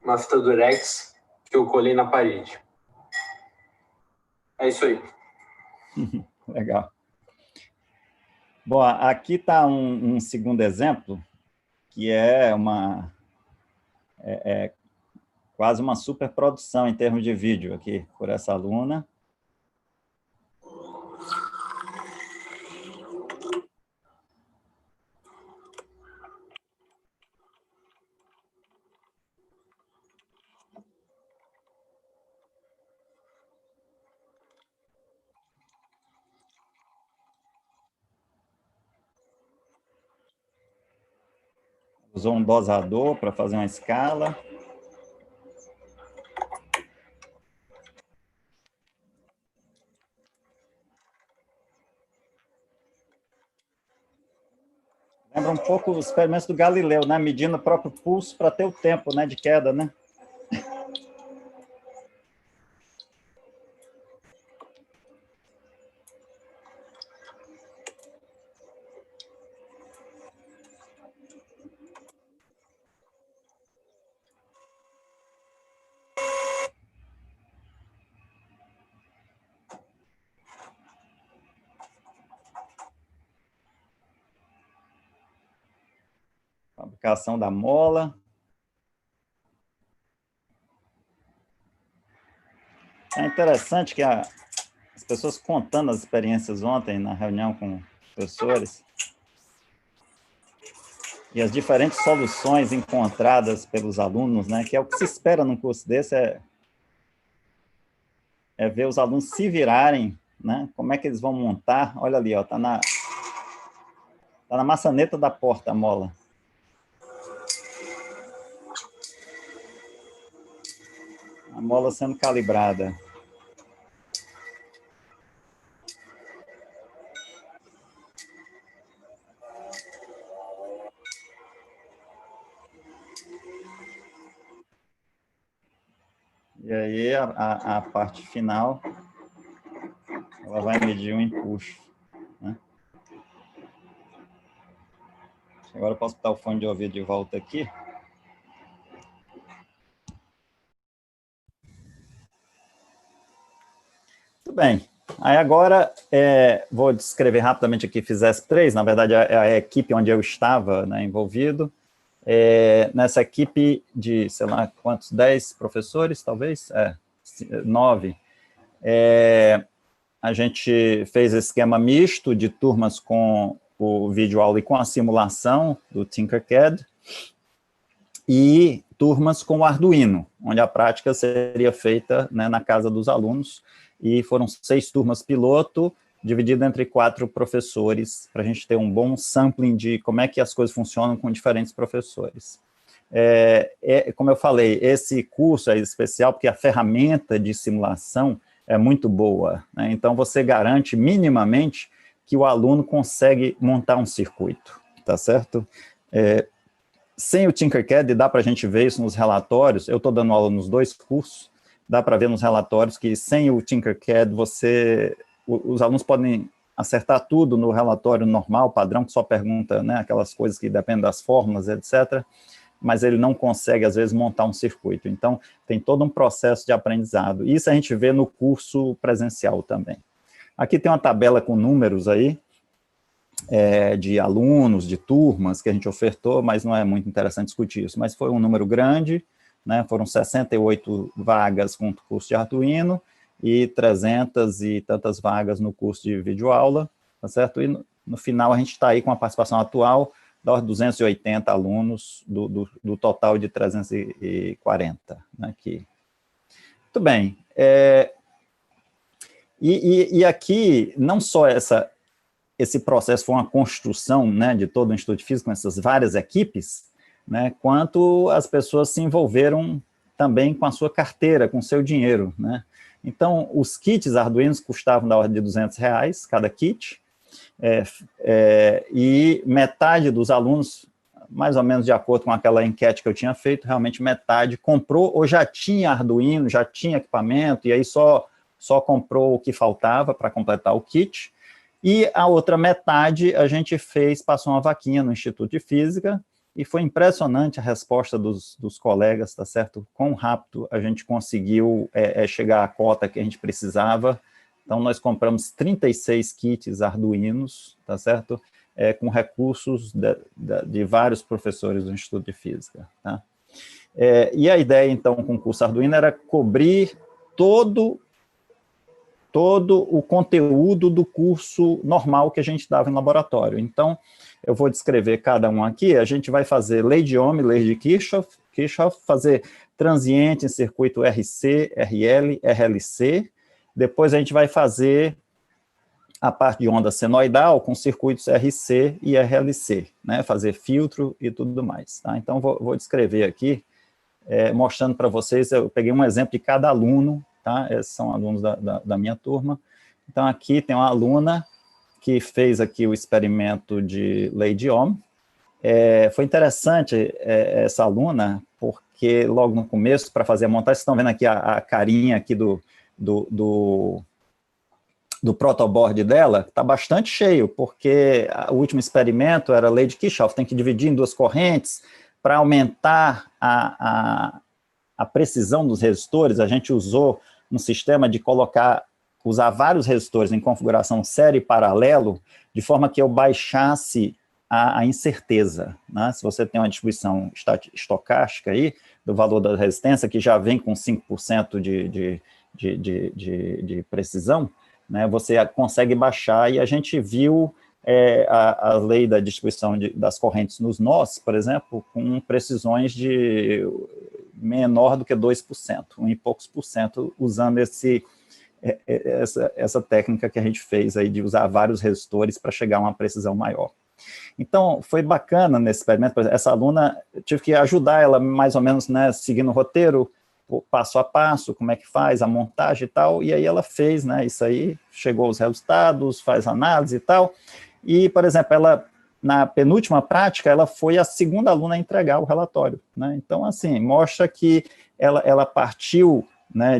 uma fita durex que eu colei na parede. É isso aí. Legal. Bom, aqui está um segundo exemplo, que é quase uma superprodução em termos de vídeo aqui, por essa aluna. Usou um dosador para fazer uma escala. Lembra um pouco os experimentos do Galileu, né? Medindo o próprio pulso para ter o tempo, né, de queda, né? Fabricação da mola. É interessante que as pessoas contando as experiências ontem na reunião com professores e as diferentes soluções encontradas pelos alunos, né, que é o que se espera num curso desse, é ver os alunos se virarem, né, como é que eles vão montar. Olha ali, ó, tá na maçaneta da porta a mola. A mola sendo calibrada. E aí, a parte final, ela vai medir o empuxo, né? Agora eu posso botar o fone de ouvido de volta aqui. Muito bem. Aí agora, vou descrever rapidamente aqui FISESP 3, na verdade é a equipe onde eu estava, né, envolvido. Nessa equipe de, sei lá, quantos, 10 professores, talvez? 9. A gente fez esquema misto de turmas com o vídeo-aula e com a simulação do Tinkercad, e turmas com o Arduino, onde a prática seria feita, né, na casa dos alunos, e foram 6 turmas piloto, dividido entre 4 professores, para a gente ter um bom sampling de como é que as coisas funcionam com diferentes professores. Como eu falei, esse curso é especial porque a ferramenta de simulação é muito boa, né? Então você garante minimamente que o aluno consegue montar um circuito, tá certo? Sem o Tinkercad, dá para a gente ver isso nos relatórios, eu estou dando aula nos 2 cursos, dá para ver nos relatórios que sem o Tinkercad os alunos podem acertar tudo no relatório normal, padrão, que só pergunta, né, aquelas coisas que dependem das fórmulas, etc., mas ele não consegue, às vezes, montar um circuito. Então, tem todo um processo de aprendizado. Isso a gente vê no curso presencial também. Aqui tem uma tabela com números aí, de alunos, de turmas que a gente ofertou, mas não é muito interessante discutir isso. Mas foi um número grande, né, foram 68 vagas com o curso de Arduino, e 300 e tantas vagas no curso de videoaula, tá certo? E no final a gente está aí com a participação atual, de 280 alunos do total de 340, né, aqui. Muito bem. E aqui, não só esse processo foi uma construção, né, de todo o Instituto de Física, com essas várias equipes, né, quanto as pessoas se envolveram também com a sua carteira, com o seu dinheiro, né? Então, os kits Arduinos custavam da ordem de R$200 cada kit, e metade dos alunos, mais ou menos de acordo com aquela enquete que eu tinha feito, realmente metade comprou ou já tinha Arduino, já tinha equipamento, e aí só comprou o que faltava para completar o kit. E a outra metade a gente passou uma vaquinha no Instituto de Física, e foi impressionante a resposta dos colegas, tá certo? Quão rápido a gente conseguiu chegar à cota que a gente precisava. Então, nós compramos 36 kits Arduinos, tá certo? Com recursos de vários professores do Instituto de Física, tá? E a ideia, então, com o curso Arduino era cobrir todo o conteúdo do curso normal que a gente dava em laboratório. Então, eu vou descrever cada um aqui. A gente vai fazer lei de Ohm, lei de Kirchhoff, fazer transiente em circuito RC, RL, RLC. Depois a gente vai fazer a parte de onda senoidal com circuitos RC e RLC, né? Fazer filtro e tudo mais, tá? Então, vou descrever aqui, mostrando para vocês, eu peguei um exemplo de cada aluno, tá? Esses são alunos da minha turma. Então, aqui tem uma aluna que fez aqui o experimento de lei de Ohm. Foi interessante essa aluna, porque logo no começo, para fazer a montagem, vocês estão vendo aqui a carinha aqui do protoboard dela, está bastante cheio, porque o último experimento era a lei de Kirchhoff, tem que dividir em 2 correntes para aumentar a precisão dos resistores. A gente usou um sistema de usar vários resistores em configuração série e paralelo, de forma que eu baixasse a incerteza, né? Se você tem uma distribuição estocástica aí, do valor da resistência, que já vem com 5% de precisão, né, você consegue baixar, e a gente viu a lei da distribuição das correntes nos nós, por exemplo, com precisões de menor do que 2%, 1 e poucos por cento, usando essa técnica que a gente fez aí de usar vários resistores para chegar a uma precisão maior. Então, foi bacana nesse experimento. Por exemplo, essa aluna, eu tive que ajudar ela mais ou menos, né, seguindo o roteiro, passo a passo, como é que faz a montagem e tal, e aí ela fez, né, isso aí, chegou aos resultados, faz análise e tal, e, por exemplo, ela, na penúltima prática, ela foi a segunda aluna a entregar o relatório, né, então, assim, mostra que ela partiu, né,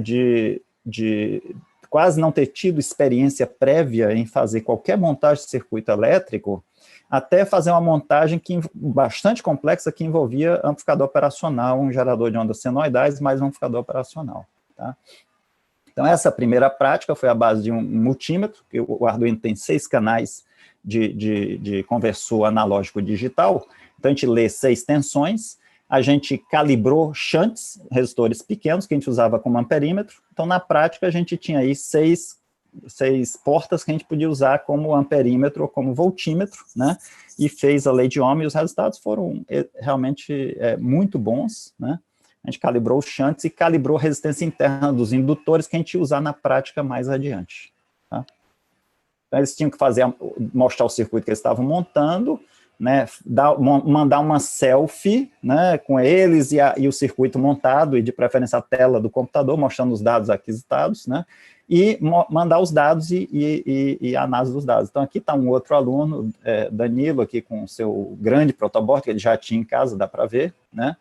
quase não ter tido experiência prévia em fazer qualquer montagem de circuito elétrico, até fazer uma montagem bastante complexa que envolvia amplificador operacional, um gerador de ondas senoidais, mais um amplificador operacional. Tá? Então, essa primeira prática foi a base de um multímetro, que o Arduino tem 6 canais de conversor analógico digital. Então, a gente lê 6 tensões, a gente calibrou shunts, resistores pequenos, que a gente usava como amperímetro. Então, na prática, a gente tinha aí 6 portas que a gente podia usar como amperímetro ou como voltímetro, né? E fez a lei de Ohm, e os resultados foram realmente muito bons, né? A gente calibrou os shunts e calibrou a resistência interna dos indutores que a gente ia usar na prática mais adiante. Tá? Então, eles tinham que mostrar o circuito que eles estavam montando, né, mandar uma selfie, né, com eles e o circuito montado, e de preferência a tela do computador, mostrando os dados aquisitados, né, e mandar os dados e a análise dos dados. Então, aqui está um outro aluno, Danilo, aqui com o seu grande protoboard, que ele já tinha em casa, dá para ver, né,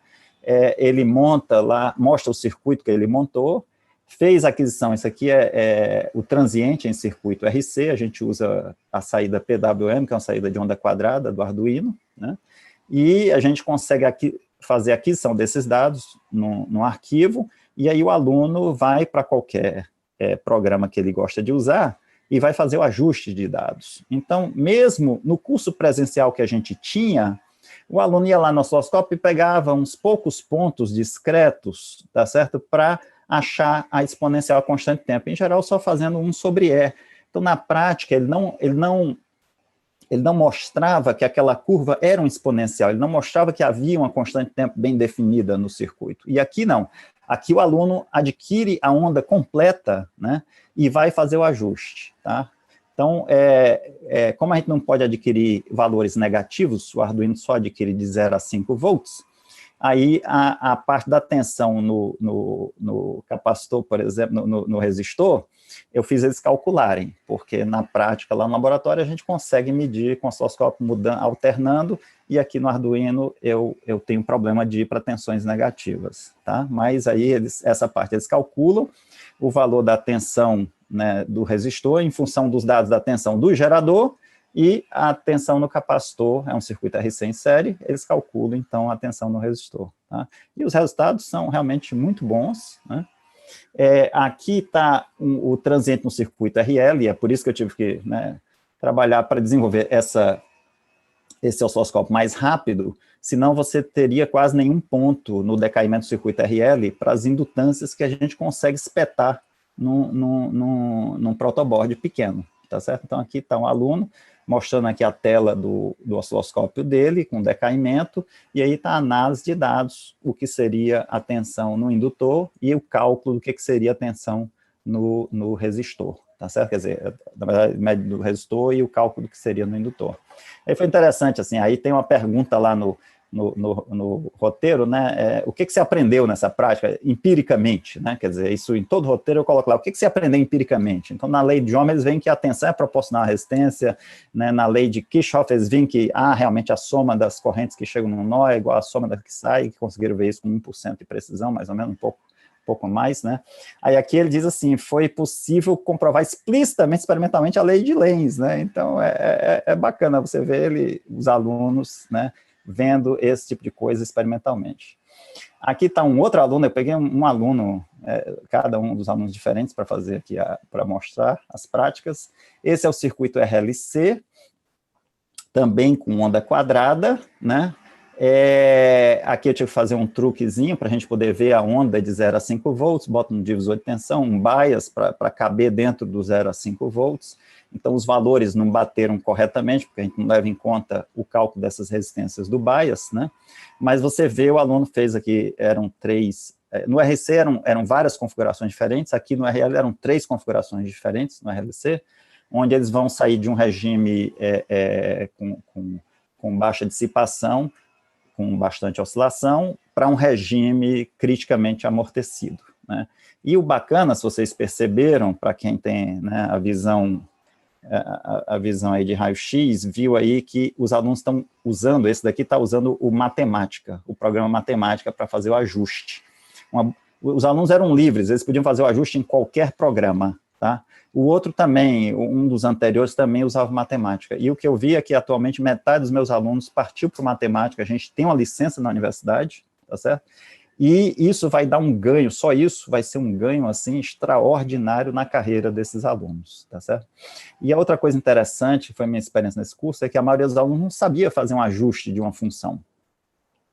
ele monta lá, mostra o circuito que ele montou, fez a aquisição. Isso aqui é o transiente em circuito RC, a gente usa a saída PWM, que é uma saída de onda quadrada do Arduino, né? E a gente consegue fazer a aquisição desses dados num arquivo, e aí o aluno vai para qualquer programa que ele gosta de usar e vai fazer o ajuste de dados. Então, mesmo no curso presencial que a gente tinha, o aluno ia lá no osciloscópio e pegava uns poucos pontos discretos, tá certo? Para achar a exponencial a constante tempo, em geral só fazendo 1 sobre E. Então, na prática, ele não mostrava que aquela curva era um exponencial, ele não mostrava que havia uma constante tempo bem definida no circuito. E aqui não. Aqui o aluno adquire a onda completa, né, e vai fazer o ajuste. Tá? Então, como a gente não pode adquirir valores negativos, o Arduino só adquire de 0 a 5 volts, aí a parte da tensão no capacitor, por exemplo, no resistor, eu fiz eles calcularem, porque na prática, lá no laboratório, a gente consegue medir com o osciloscópio alternando, e aqui no Arduino eu tenho problema de ir para tensões negativas, tá? Mas aí essa parte eles calculam o valor da tensão, né, do resistor em função dos dados da tensão do gerador, e a tensão no capacitor, é um circuito RC em série, eles calculam, então, a tensão no resistor. Tá? E os resultados são realmente muito bons, né? Aqui está o transiente no circuito RL, e é por isso que eu tive que, né, trabalhar para desenvolver esse osciloscópio mais rápido, senão você teria quase nenhum ponto no decaimento do circuito RL para as indutâncias que a gente consegue espetar num protoboard pequeno, tá certo? Então, aqui está um aluno, mostrando aqui a tela do osciloscópio dele, com decaimento, e aí está a análise de dados, o que seria a tensão no indutor, e o cálculo do que seria a tensão no resistor, tá certo? Quer dizer, na verdade, média do resistor e o cálculo do que seria no indutor. Aí foi interessante, assim, aí tem uma pergunta lá no roteiro, né, o que você aprendeu nessa prática, empiricamente, né, quer dizer, isso em todo roteiro eu coloco lá, o que você aprendeu empiricamente? Então, na lei de Ohm, eles veem que a tensão é proporcional à resistência, né, na lei de Kirchhoff, eles veem que, realmente a soma das correntes que chegam no nó é igual à soma das que saem, que conseguiram ver isso com 1% de precisão, mais ou menos, um pouco mais, né, aí aqui ele diz assim, foi possível comprovar explicitamente, experimentalmente, a lei de Lenz, né, então é bacana você ver os alunos, né, vendo esse tipo de coisa experimentalmente. Aqui está um outro aluno, eu peguei um aluno, cada um dos alunos diferentes para fazer aqui, para mostrar as práticas. Esse é o circuito RLC, também com onda quadrada, né? Aqui eu tive que fazer um truquezinho para a gente poder ver a onda de 0 a 5 volts, bota um divisor de tensão, um bias para caber dentro do 0 a 5 volts. Então, os valores não bateram corretamente, porque a gente não leva em conta o cálculo dessas resistências do bias, né? Mas você vê, o aluno fez aqui, eram 3, no RC eram várias configurações diferentes, aqui no RL eram 3 configurações diferentes no RLC, onde eles vão sair de um regime com baixa dissipação, com bastante oscilação, para um regime criticamente amortecido, né? E o bacana, se vocês perceberam, para quem tem, né, a visão aí de raio-x, viu aí que os alunos estão usando, esse daqui está usando o Matemática, o programa Matemática para fazer o ajuste. Os alunos eram livres, eles podiam fazer o ajuste em qualquer programa, tá? O outro também, um dos anteriores também usava matemática. E o que eu vi é que atualmente metade dos meus alunos partiu para matemática. A gente tem uma licença na universidade, tá certo? E isso vai dar um ganho, só isso vai ser um ganho, assim, extraordinário na carreira desses alunos, tá certo? E a outra coisa interessante, foi a minha experiência nesse curso, é que a maioria dos alunos não sabia fazer um ajuste de uma função.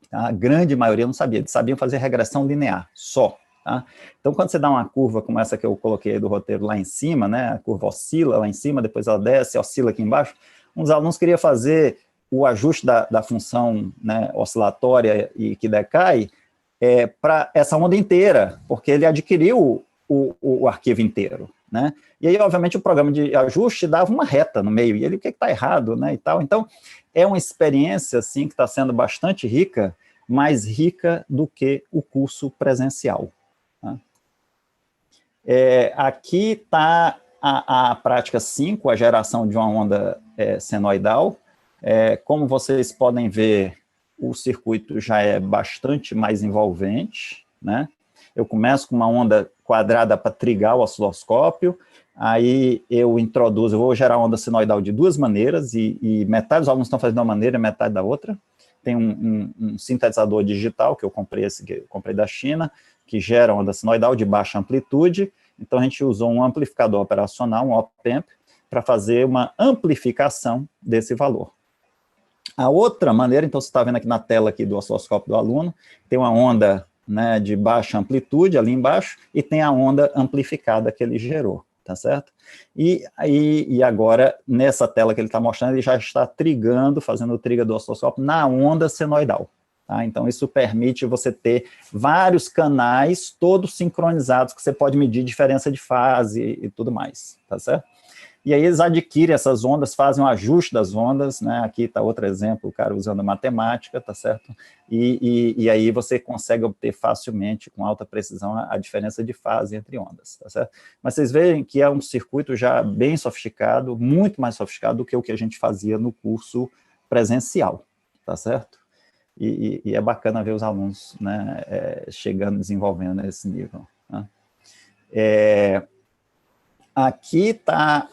Tá? A grande maioria não sabia, eles sabiam fazer regressão linear, só. Tá? Então, quando você dá uma curva como essa que eu coloquei do roteiro lá em cima, né, a curva oscila lá em cima, depois ela desce, oscila aqui embaixo, uns alunos queriam fazer o ajuste da função, né, oscilatória e que decai, para essa onda inteira, porque ele adquiriu o arquivo inteiro, né? E aí, obviamente, o programa de ajuste dava uma reta no meio, e ele, o que está errado, né, e tal. Então, é uma experiência, assim, que está sendo bastante rica, mais rica do que o curso presencial. Tá? Aqui está a prática 5, a geração de uma onda senoidal. Como vocês podem ver, o circuito já é bastante mais envolvente, né? Eu começo com uma onda quadrada para trigar o osciloscópio, aí eu vou gerar uma onda senoidal de duas maneiras, e metade dos alunos estão fazendo de uma maneira e metade da outra. Tem um sintetizador digital, que eu comprei da China, que gera onda senoidal de baixa amplitude. Então, a gente usou um amplificador operacional, um op-amp, para fazer uma amplificação desse valor. A outra maneira, então, você está vendo aqui na tela aqui do osciloscópio do aluno, tem uma onda, né, de baixa amplitude ali embaixo, e tem a onda amplificada que ele gerou, tá certo? E agora, nessa tela que ele está mostrando, ele já está trigando, fazendo o trigger do osciloscópio na onda senoidal. Tá? Então, isso permite você ter vários canais, todos sincronizados, que você pode medir diferença de fase e tudo mais, tá certo? E aí eles adquirem essas ondas, fazem um ajuste das ondas, né? Aqui está outro exemplo, o cara usando matemática, tá certo? E aí você consegue obter facilmente, com alta precisão, a diferença de fase entre ondas, tá certo? Mas vocês veem que é um circuito já bem sofisticado, muito mais sofisticado do que o que a gente fazia no curso presencial, tá certo? E é bacana ver os alunos, né, chegando, desenvolvendo nesse nível. Né? Aqui está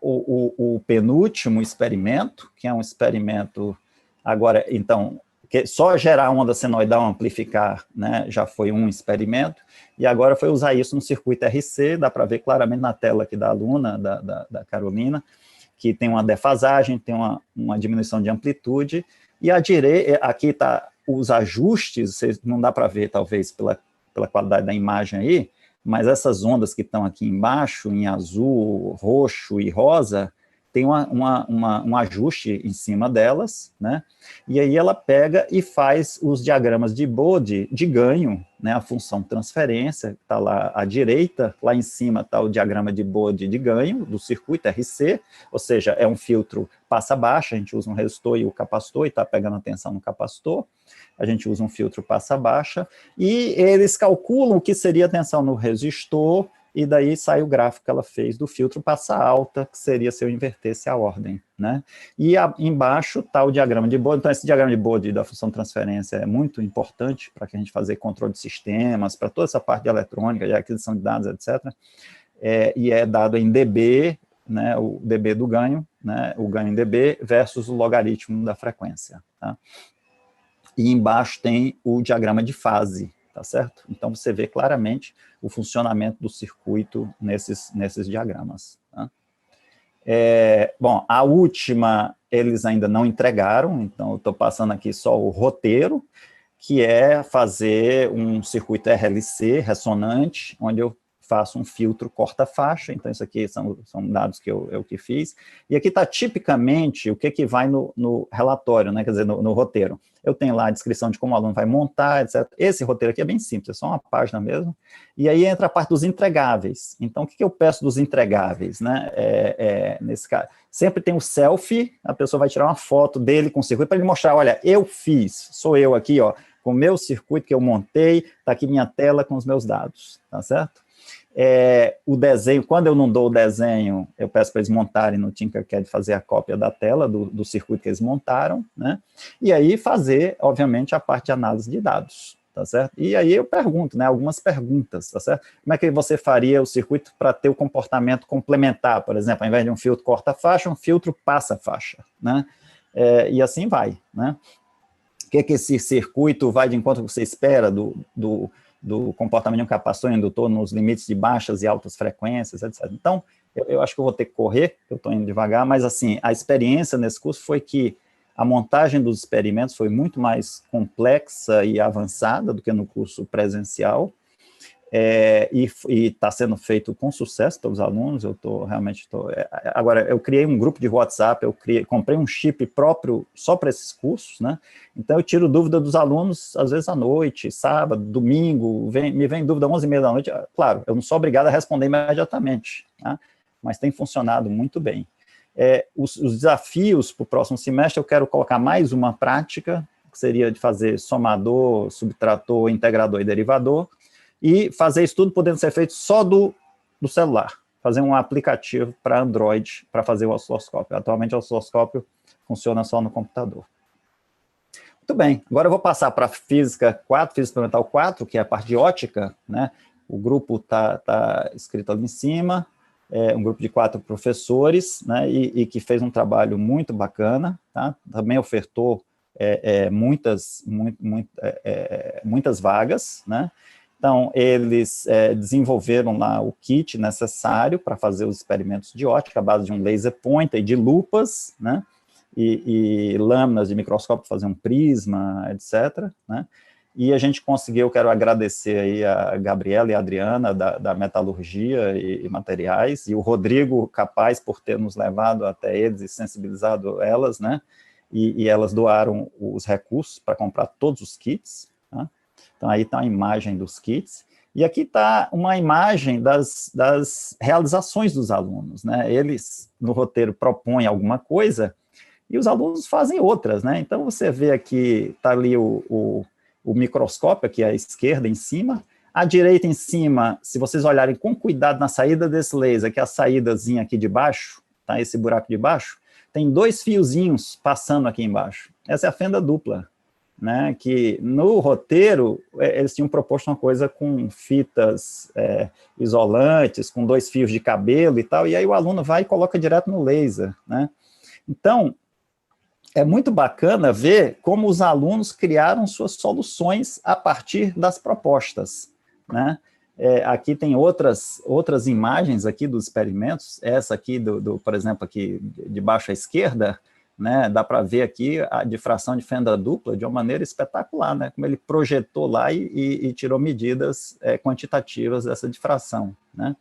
o penúltimo experimento, que é um experimento, agora, então, que só gerar onda senoidal amplificar, né, já foi um experimento, e agora foi usar isso no circuito RC, dá para ver claramente na tela aqui da aluna, da Carolina, que tem uma defasagem, tem uma diminuição de amplitude, e à direita, aqui está os ajustes, não dá para ver, talvez, pela qualidade da imagem aí, mas essas ondas que estão aqui embaixo, em azul, roxo e rosa, tem um ajuste em cima delas, né? E aí ela pega e faz os diagramas de Bode de ganho, né? A função transferência, está lá à direita, lá em cima está o diagrama de Bode de ganho, do circuito RC, ou seja, é um filtro passa baixa, a gente usa um resistor e o capacitor, e está pegando atenção no capacitor, a gente usa um filtro passa baixa, e eles calculam o que seria a tensão no resistor, e daí sai o gráfico que ela fez do filtro passa alta, que seria se eu invertesse a ordem, né? E embaixo está o diagrama de Bode. Então, esse diagrama de Bode da função de transferência é muito importante para que a gente fazer controle de sistemas, para toda essa parte de eletrônica, de aquisição de dados, etc. E é dado em dB, né, o dB do ganho, né, o ganho em dB versus o logaritmo da frequência. Tá? E embaixo tem o diagrama de fase, tá certo? Então, você vê claramente o funcionamento do circuito nesses diagramas. Tá? Bom, a última, eles ainda não entregaram, então eu estou passando aqui só o roteiro, que é fazer um circuito RLC ressonante, onde eu faço um filtro corta-faixa, então isso aqui são dados que eu que fiz, e aqui está tipicamente o que vai no relatório, né, quer dizer, no roteiro. Eu tenho lá a descrição de como o aluno vai montar, etc. Esse roteiro aqui é bem simples, é só uma página mesmo, e aí entra a parte dos entregáveis. Então, o que eu peço dos entregáveis, né, nesse caso? Sempre tem o selfie, a pessoa vai tirar uma foto dele com o circuito para ele mostrar, olha, eu fiz, sou eu aqui, ó, com o meu circuito que eu montei, está aqui minha tela com os meus dados, tá certo? O desenho, quando eu não dou o desenho, eu peço para eles montarem no Tinkercad, fazer a cópia da tela do circuito que eles montaram, né? E aí fazer, obviamente, a parte de análise de dados, tá certo? E aí eu pergunto, né, algumas perguntas, tá certo? Como é que você faria o circuito para ter o comportamento complementar, por exemplo, ao invés de um filtro corta-faixa, um filtro passa-faixa, né? E assim vai, né? O que esse circuito vai de encontro que você espera do comportamento de um capacitor indutor nos limites de baixas e altas frequências, etc. Então, eu acho que eu vou ter que correr, eu estou indo devagar, mas assim, a experiência nesse curso foi que a montagem dos experimentos foi muito mais complexa e avançada do que no curso presencial, e está sendo feito com sucesso pelos alunos. Agora, eu criei um grupo de WhatsApp, comprei um chip próprio só para esses cursos, né? Então eu tiro dúvida dos alunos, às vezes à noite, sábado, domingo, me vem dúvida 11h30 da noite. Claro, eu não sou obrigado a responder imediatamente, tá? Mas tem funcionado muito bem. Os desafios para o próximo semestre, eu quero colocar mais uma prática, que seria de fazer somador, subtrator, integrador e derivador, e fazer isso tudo podendo ser feito só do celular, fazer um aplicativo para Android para fazer o osciloscópio. Atualmente o osciloscópio funciona só no computador. Muito bem, agora eu vou passar para Física 4, Física Experimental 4, que é a parte de ótica, né? O grupo está escrito ali em cima, um grupo de 4 professores, né? E que fez um trabalho muito bacana, tá? Também ofertou muitas vagas, né? Então, eles desenvolveram lá o kit necessário para fazer os experimentos de ótica, à base de um laser pointer e de lupas, né? E lâminas de microscópio para fazer um prisma, etc., né? E a gente conseguiu, quero agradecer aí a Gabriela e a Adriana, da metalurgia e materiais, e o Rodrigo Capaz por ter nos levado até eles e sensibilizado elas, né? E elas doaram os recursos para comprar todos os kits, tá? Então, aí está a imagem dos kits. E aqui está uma imagem das realizações dos alunos, né? Eles, no roteiro, propõem alguma coisa e os alunos fazem outras, né? Então, você vê aqui, está ali o microscópio, aqui à esquerda, em cima. À direita, em cima, se vocês olharem com cuidado na saída desse laser, que é a saídazinha aqui de baixo, tá? Esse buraco de baixo, tem 2 fiozinhos passando aqui embaixo. Essa é a fenda dupla, né, que no roteiro eles tinham proposto uma coisa com fitas isolantes, com 2 fios de cabelo e tal, e aí o aluno vai e coloca direto no laser, né? Então, é muito bacana ver como os alunos criaram suas soluções a partir das propostas, né? Aqui tem outras imagens aqui dos experimentos, essa aqui, por exemplo, aqui de baixo à esquerda, né, dá para ver aqui a difração de fenda dupla de uma maneira espetacular, né, como ele projetou lá e tirou medidas quantitativas dessa difração, né.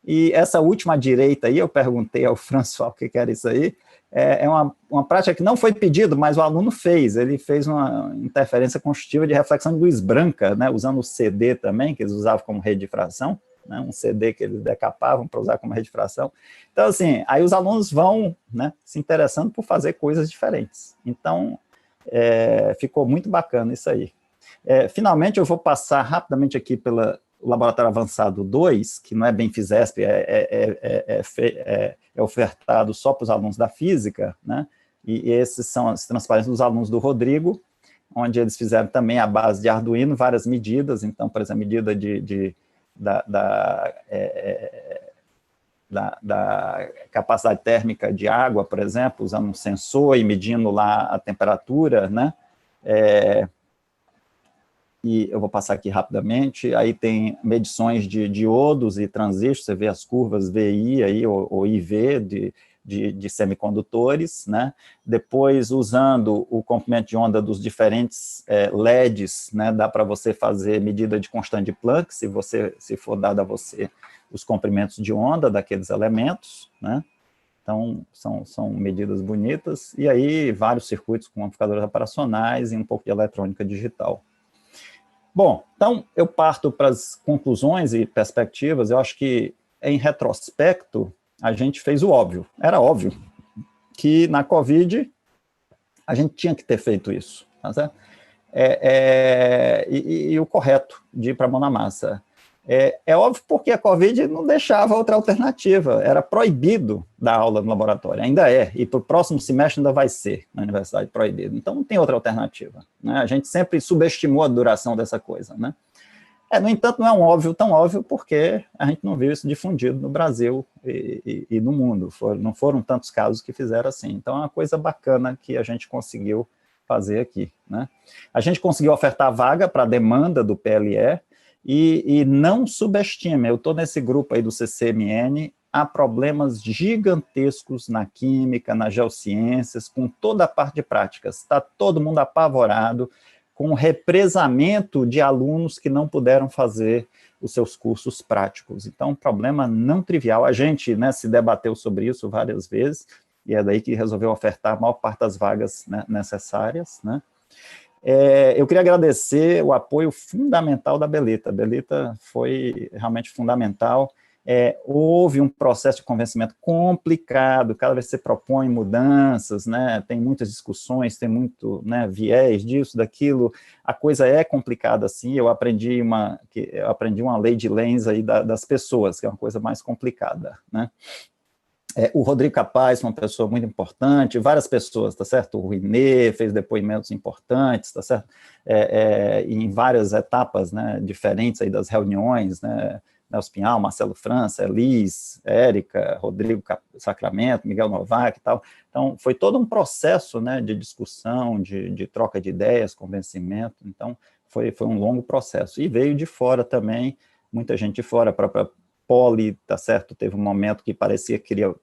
E essa última direita aí, eu perguntei ao François o que era isso aí, é uma prática que não foi pedido, mas o aluno fez, ele fez uma interferência constitutiva de reflexão de luz branca, né, usando o CD também, que eles usavam como rede de difração, né, um CD que eles decapavam para usar como rede de difração. Então, assim, aí os alunos vão, né, se interessando por fazer coisas diferentes. Então, ficou muito bacana isso aí. Finalmente, eu vou passar rapidamente aqui pelo Laboratório Avançado 2, que não é bem FISESP, é ofertado só para os alunos da Física, né, e esses são as transparências dos alunos do Rodrigo, onde eles fizeram também a base de Arduino, várias medidas. Então, por exemplo, a medida da capacidade térmica de água, por exemplo, usando um sensor e medindo lá a temperatura, né? E eu vou passar aqui rapidamente. Aí tem medições de diodos e transistores, você vê as curvas VI aí, ou IV de semicondutores, né? Depois, usando o comprimento de onda dos diferentes LEDs, né, dá para você fazer medida de constante de Planck, se for dado a você os comprimentos de onda daqueles elementos, né? Então, são medidas bonitas, e aí vários circuitos com amplificadores operacionais e um pouco de eletrônica digital. Bom, então eu parto para as conclusões e perspectivas. Eu acho que, em retrospecto, a gente fez o óbvio. Era óbvio que na Covid a gente tinha que ter feito isso, tá certo? E o correto de ir para a mão na massa. É óbvio porque a Covid não deixava outra alternativa, era proibido dar aula no laboratório, ainda é, e para o próximo semestre ainda vai ser na universidade proibido, então não tem outra alternativa, né? A gente sempre subestimou a duração dessa coisa, né? No entanto, não é um óbvio tão óbvio porque a gente não viu isso difundido no Brasil e no mundo, não foram tantos casos que fizeram assim, então é uma coisa bacana que a gente conseguiu fazer aqui, né? A gente conseguiu ofertar vaga para a demanda do PLE, e não subestime, eu estou nesse grupo aí do CCMN, há problemas gigantescos na química, nas geociências, com toda a parte de práticas. Está todo mundo apavorado com o represamento de alunos que não puderam fazer os seus cursos práticos. Então, um problema não trivial. A gente, né, se debateu sobre isso várias vezes, e é daí que resolveu ofertar a maior parte das vagas, né, necessárias, né? Eu queria agradecer o apoio fundamental da Belita. A Belita foi realmente fundamental. Houve um processo de convencimento complicado, cada vez que você propõe mudanças, né, tem muitas discussões, tem muito, né, viés disso, daquilo, a coisa é complicada assim. Eu aprendi uma lei de Lenz aí das pessoas, que é uma coisa mais complicada, né? O Rodrigo Capaz, uma pessoa muito importante, várias pessoas, tá certo? O Ruinê fez depoimentos importantes, tá certo? Em várias etapas, né, diferentes aí das reuniões, né? Nelson Pinhal, Marcelo França, Elis, Érica, Rodrigo Sacramento, Miguel Novak e tal. Então, foi todo um processo, né, de discussão, de troca de ideias, convencimento. Então, foi um longo processo. E veio de fora também, muita gente de fora, a própria Poli, tá certo? Teve um momento que parecia que queria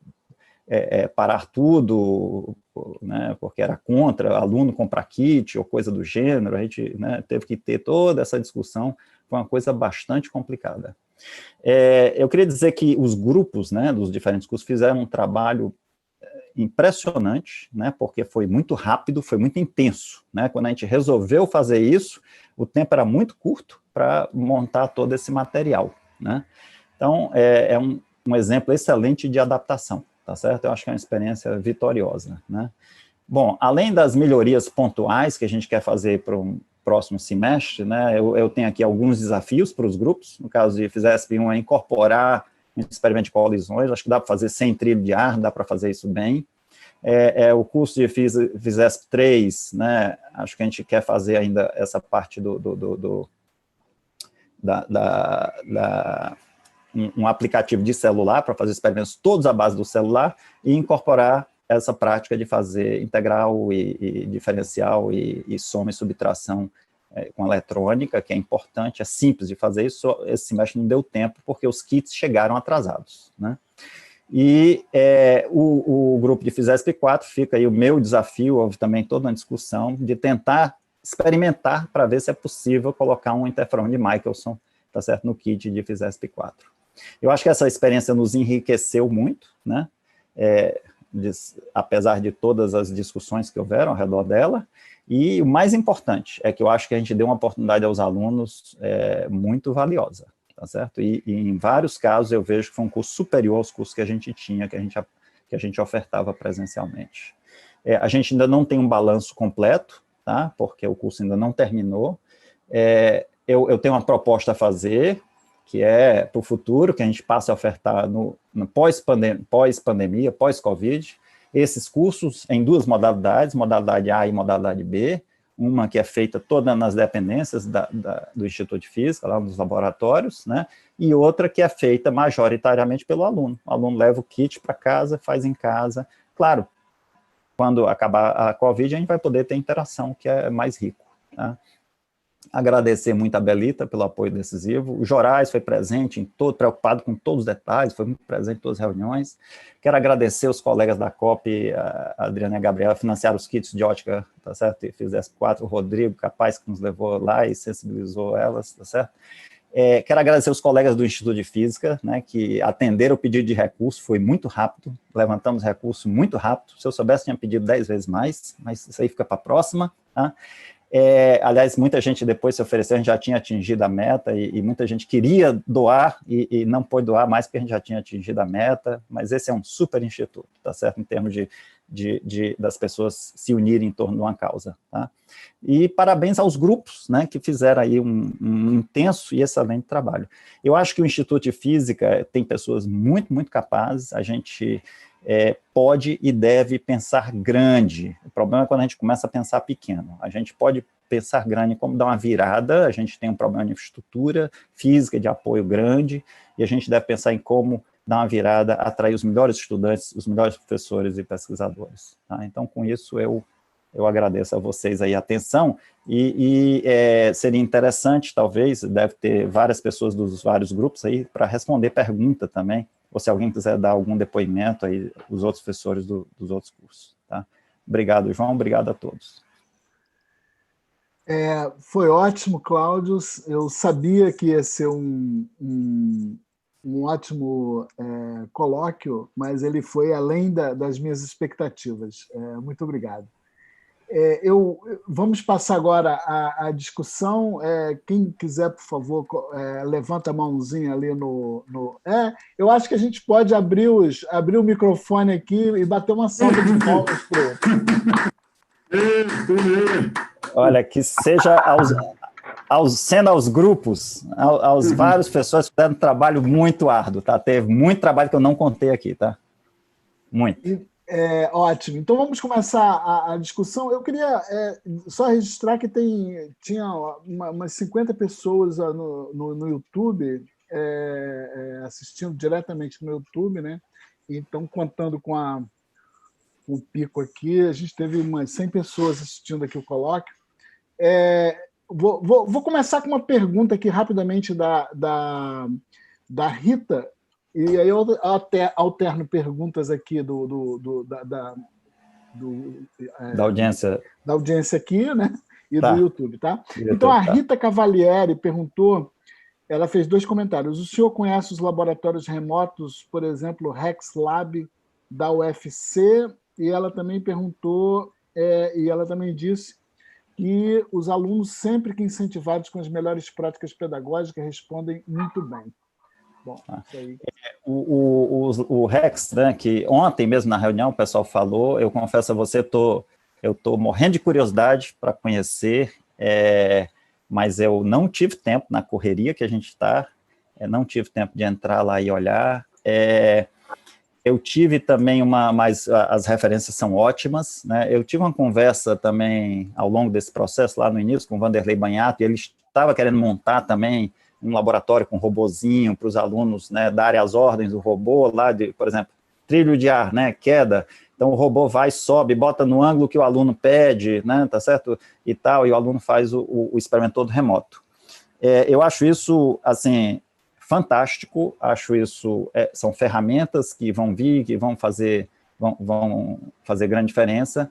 parar tudo, né, porque era contra aluno comprar kit ou coisa do gênero. A gente, né, teve que ter toda essa discussão, foi uma coisa bastante complicada. Eu queria dizer que os grupos, né, dos diferentes cursos fizeram um trabalho impressionante, né, porque foi muito rápido, foi muito intenso, né? Quando a gente resolveu fazer isso, o tempo era muito curto para montar todo esse material, né? Então, é um exemplo excelente de adaptação, tá certo? Eu acho que é uma experiência vitoriosa, né? Bom, além das melhorias pontuais que a gente quer fazer para um próximo semestre, né, eu tenho aqui alguns desafios para os grupos. No caso de FISESP 1, é incorporar um experimento de colisões. Acho que dá para fazer sem trilho de ar, dá para fazer isso bem. O curso de FISESP 3, né, acho que a gente quer fazer ainda essa parte um aplicativo de celular para fazer experimentos todos à base do celular e incorporar essa prática de fazer integral e diferencial e soma e subtração com eletrônica, que é importante, é simples de fazer isso. Esse semestre não deu tempo porque os kits chegaram atrasados, né? E o grupo de FISESP 4 fica aí o meu desafio, houve também toda uma discussão de tentar experimentar para ver se é possível colocar um interferon de Michelson, tá certo, no kit de FISESP 4. Eu acho que essa experiência nos enriqueceu muito, né? Apesar de todas as discussões que houveram ao redor dela, e o mais importante é que eu acho que a gente deu uma oportunidade aos alunos muito valiosa, tá certo? E em vários casos eu vejo que foi um curso superior aos cursos que a gente tinha, que a gente ofertava presencialmente. A gente ainda não tem um balanço completo, tá? Porque o curso ainda não terminou. Eu tenho uma proposta a fazer, que é para o futuro, que a gente passe a ofertar no pós-pandemia, pós-Covid, esses cursos em duas modalidades, modalidade A e modalidade B, uma que é feita toda nas dependências do Instituto de Física, lá nos laboratórios, né, e outra que é feita majoritariamente pelo aluno. O aluno leva o kit para casa, faz em casa. Claro, quando acabar a Covid, a gente vai poder ter interação, que é mais rico, tá? Agradecer muito a Belita pelo apoio decisivo. O Jorais foi presente, preocupado com todos os detalhes, foi muito presente em todas as reuniões. Quero agradecer os colegas da COP, a Adriana e a Gabriela, financiaram os kits de ótica, tá certo? E FISESP 4, o Rodrigo, capaz, que nos levou lá e sensibilizou elas, tá certo? Quero agradecer os colegas do Instituto de Física, né, que atenderam o pedido de recurso, foi muito rápido, levantamos recurso muito rápido. Se eu soubesse, tinha pedido 10 vezes mais, mas isso aí fica para a próxima, tá? Aliás, muita gente depois se ofereceu, a gente já tinha atingido a meta, e muita gente queria doar, e não pôde doar mais porque a gente já tinha atingido a meta, mas esse é um super instituto, tá certo, em termos de das pessoas se unirem em torno de uma causa. Tá? E parabéns aos grupos, né, que fizeram aí um intenso e excelente trabalho. Eu acho que o Instituto de Física tem pessoas muito, muito capazes, a gente pode e deve pensar grande. O problema é quando a gente começa a pensar pequeno. A gente pode pensar grande como dar uma virada, a gente tem um problema de infraestrutura física, de apoio grande, e a gente deve pensar em como dar uma virada, atrair os melhores estudantes, os melhores professores e pesquisadores. Tá? Então, com isso, eu agradeço a vocês aí a atenção, e seria interessante, talvez, deve ter várias pessoas dos vários grupos aí para responder pergunta também, ou se alguém quiser dar algum depoimento aí, os outros professores dos outros cursos. Tá? Obrigado, João, obrigado a todos. Foi ótimo, Cláudio. Eu sabia que ia ser um ótimo colóquio, mas ele foi além das minhas expectativas. Muito obrigado. Vamos passar agora à discussão. Quem quiser, por favor, levanta a mãozinha ali eu acho que a gente pode abrir o microfone aqui e bater uma salva de palmas para Olha, que seja sendo aos grupos, aos vários professores que fizeram um trabalho muito árduo, tá? Teve muito trabalho que eu não contei aqui, tá? Muito. Ótimo. Então, vamos começar a discussão. Eu queria só registrar que tinha umas 50 pessoas no YouTube, assistindo diretamente no YouTube, né? Então, contando com o pico aqui, a gente teve umas 100 pessoas assistindo aqui o colóquio. Vou começar com uma pergunta aqui rapidamente da Rita, e aí eu até alterno perguntas aqui da audiência aqui, né? E do YouTube, tá? Então, a Rita Cavalieri perguntou, ela fez 2 comentários. O senhor conhece os laboratórios remotos, por exemplo, Rex Lab da UFC? E ela também perguntou, e ela também disse que os alunos, sempre que incentivados com as melhores práticas pedagógicas, respondem muito bem. Bom, isso aí. O Rex, né, que ontem mesmo na reunião o pessoal falou, eu confesso a você, eu estou morrendo de curiosidade para conhecer, mas eu não tive tempo na correria que a gente está, não tive tempo de entrar lá e olhar. Eu tive também mas as referências são ótimas, né? Eu tive uma conversa também ao longo desse processo, lá no início, com o Vanderlei Banhato, e ele estava querendo montar também um laboratório com robozinho para os alunos, né, darem as ordens do robô, lá de, por exemplo, trilho de ar, né, queda, então o robô vai, sobe, bota no ângulo que o aluno pede, né, tá certo? E tal, e o aluno faz o experimento todo remoto. Eu acho isso, assim, fantástico, acho isso, são ferramentas que vão vir, que vão fazer grande diferença,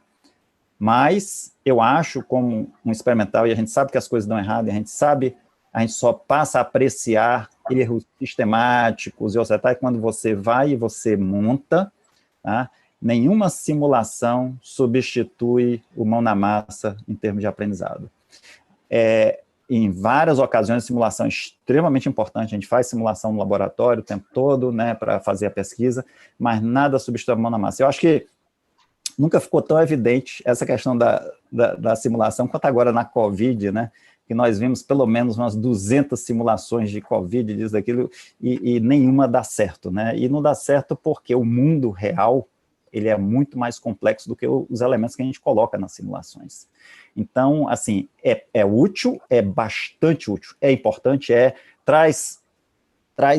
mas eu acho, como um experimental, e a gente sabe que as coisas dão errado, e a gente só passa a apreciar erros sistemáticos e ocidentais quando você vai e você monta, tá? Nenhuma simulação substitui o mão na massa em termos de aprendizado. Em várias ocasiões, a simulação é extremamente importante, a gente faz simulação no laboratório o tempo todo, né, para fazer a pesquisa, mas nada substitui a mão na massa. Eu acho que nunca ficou tão evidente essa questão da simulação quanto agora na COVID, né, que nós vimos pelo menos umas 200 simulações de COVID, disso, daquilo, e nenhuma dá certo, né, e não dá certo porque o mundo real, ele é muito mais complexo do que os elementos que a gente coloca nas simulações. Então, assim, é útil, é bastante útil, é importante, traz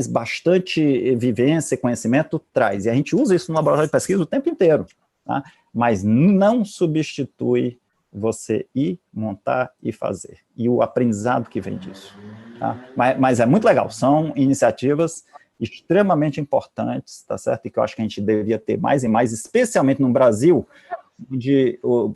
bastante vivência, conhecimento, traz. E a gente usa isso no laboratório de pesquisa o tempo inteiro, tá? Mas não substitui você ir, montar e fazer. E o aprendizado que vem disso. Tá? Mas é muito legal, são iniciativas extremamente importantes, tá certo? E que eu acho que a gente deveria ter mais e mais, especialmente no Brasil,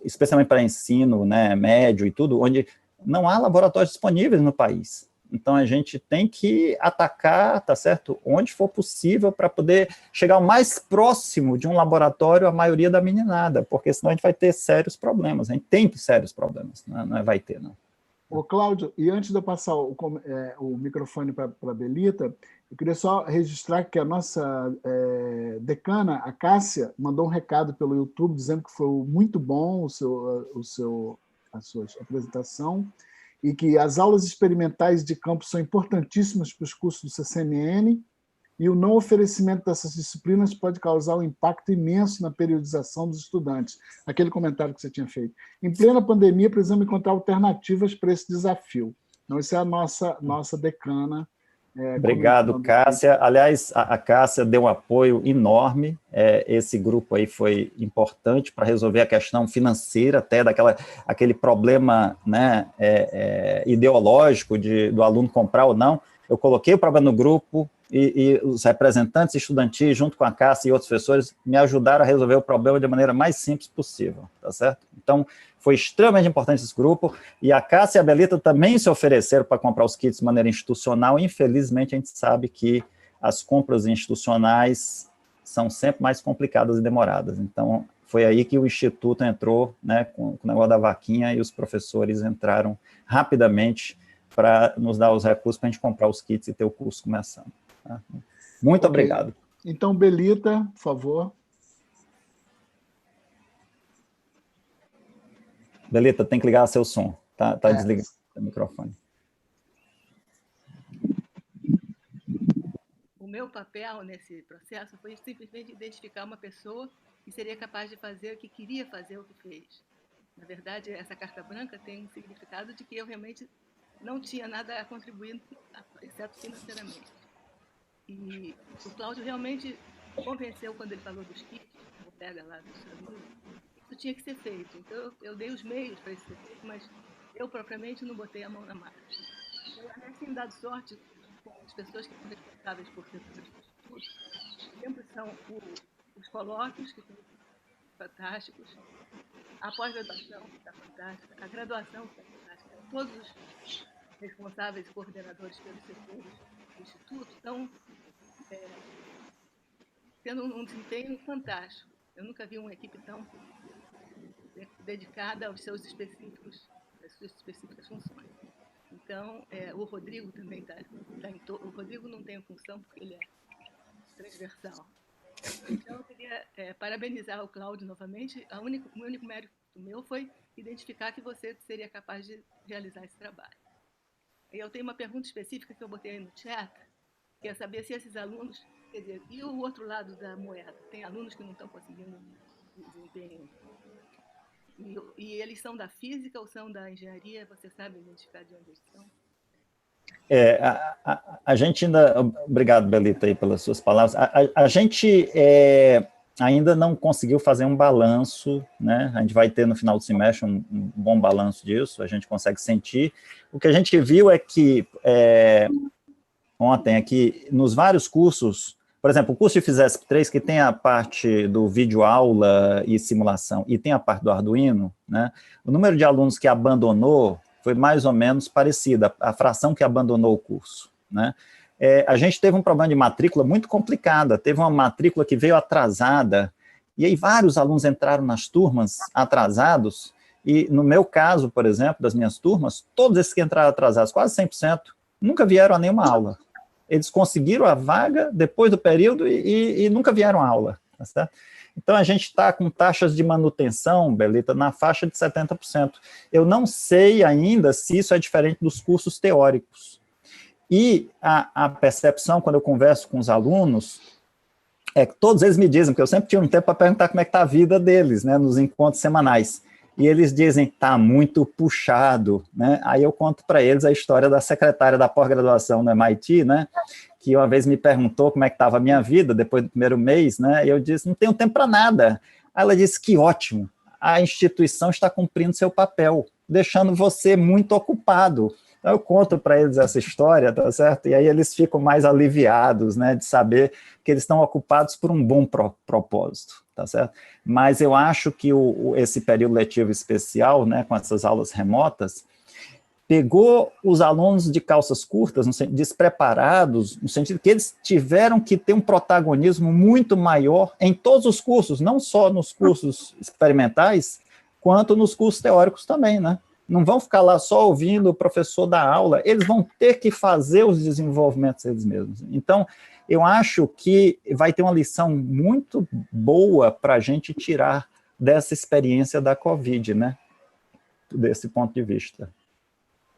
especialmente para ensino, né, médio e tudo, onde não há laboratórios disponíveis no país. Então, a gente tem que atacar, tá certo, onde for possível para poder chegar o mais próximo de um laboratório a maioria da meninada, porque senão a gente vai ter sérios problemas, a gente tem sérios problemas, não vai ter, não. Ô, Cláudio, e antes de eu passar o microfone para a Belita, Eu queria só registrar que a nossa decana, a Cássia, mandou um recado pelo YouTube dizendo que foi muito bom a sua apresentação e que as aulas experimentais de campo são importantíssimas para os cursos do CCNN e o não oferecimento dessas disciplinas pode causar um impacto imenso na periodização dos estudantes. Aquele comentário que você tinha feito. Em plena pandemia, precisamos encontrar alternativas para esse desafio. Então, essa é a nossa decana. Obrigado, Cássia. Aliás, a Cássia deu um apoio enorme. Esse grupo aí foi importante para resolver a questão financeira, até aquele problema, né, ideológico do aluno comprar ou não. Eu coloquei o problema no grupo e os representantes estudantis, junto com a Cássia e outros professores, me ajudaram a resolver o problema de maneira mais simples possível, tá certo? Então, foi extremamente importante esse grupo, e a Cássia e a Belita também se ofereceram para comprar os kits de maneira institucional. Infelizmente, a gente sabe que as compras institucionais são sempre mais complicadas e demoradas. Então, foi aí que o Instituto entrou, né, com o negócio da vaquinha, e os professores entraram rapidamente para nos dar os recursos para a gente comprar os kits e ter o curso começando. Tá? Muito obrigado. Então, Belita, por favor. Belita, tem que ligar seu som. Tá desligado o microfone. O meu papel nesse processo foi simplesmente identificar uma pessoa que seria capaz de fazer o que queria fazer, o que fez. Na verdade, essa carta branca tem um significado de que eu realmente não tinha nada a contribuir, exceto financeiramente. E o Cláudio realmente convenceu quando ele falou dos kits, o pega lá dos alunos, isso tinha que ser feito. Então, eu dei os meios para isso ser feito, mas eu, propriamente, não botei a mão na massa. Eu, assim, dado sorte, as pessoas que são responsáveis por setores do Instituto sempre são os colóquios, que são fantásticos, a pós-graduação, que está fantástica, a graduação, que está fantástica. Todos os responsáveis e coordenadores pelos setores do Instituto estão tendo um desempenho fantástico. Eu nunca vi uma equipe tão dedicada às suas específicas funções. Então, o Rodrigo também está em o Rodrigo não tem função porque ele é transversal. Então, eu queria parabenizar o Cláudio novamente. O único mérito meu foi identificar que você seria capaz de realizar esse trabalho. E eu tenho uma pergunta específica que eu botei aí no chat, que é saber se esses alunos, quer dizer, e o outro lado da moeda, tem alunos que não estão conseguindo desempenho, e eles são da física ou são da engenharia? Você sabe identificar de onde eles são? A gente ainda... Obrigado, Belita, aí, pelas suas palavras. A gente ainda não conseguiu fazer um balanço, né? A gente vai ter no final do semestre um bom balanço disso, a gente consegue sentir. O que a gente viu é que ontem aqui, nos vários cursos, por exemplo, o curso de FISESP 3, que tem a parte do vídeo-aula e simulação, e tem a parte do Arduino, né? O número de alunos que abandonou foi mais ou menos parecida, a fração que abandonou o curso, né? A gente teve um problema de matrícula muito complicada, teve uma matrícula que veio atrasada, e aí vários alunos entraram nas turmas atrasados, e no meu caso, por exemplo, das minhas turmas, todos esses que entraram atrasados, quase 100%, nunca vieram a nenhuma aula. Eles conseguiram a vaga depois do período e nunca vieram à aula, tá certo? Então, a gente está com taxas de manutenção, Belita, na faixa de 70%. Eu não sei ainda se isso é diferente dos cursos teóricos. E a percepção, quando eu converso com os alunos, é que todos eles me dizem, porque eu sempre tiro um tempo para perguntar como é que está a vida deles, né, nos encontros semanais. E eles dizem que está muito puxado, né? Aí eu conto para eles a história da secretária da pós-graduação no MIT, né, que uma vez me perguntou como é que estava a minha vida depois do primeiro mês, né, e eu disse, não tenho tempo para nada. Aí ela disse, que ótimo, a instituição está cumprindo seu papel, deixando você muito ocupado. Então, eu conto para eles essa história, tá certo? E aí eles ficam mais aliviados, né, de saber que eles estão ocupados por um bom propósito, tá certo? Mas eu acho que esse período letivo especial, né, com essas aulas remotas, pegou os alunos de calças curtas, despreparados, no sentido que eles tiveram que ter um protagonismo muito maior em todos os cursos, não só nos cursos experimentais, quanto nos cursos teóricos também, né? não vão ficar lá só ouvindo o professor dar aula, eles vão ter que fazer os desenvolvimentos eles mesmos. Então, eu acho que vai ter uma lição muito boa para a gente tirar dessa experiência da Covid, né? Desse ponto de vista.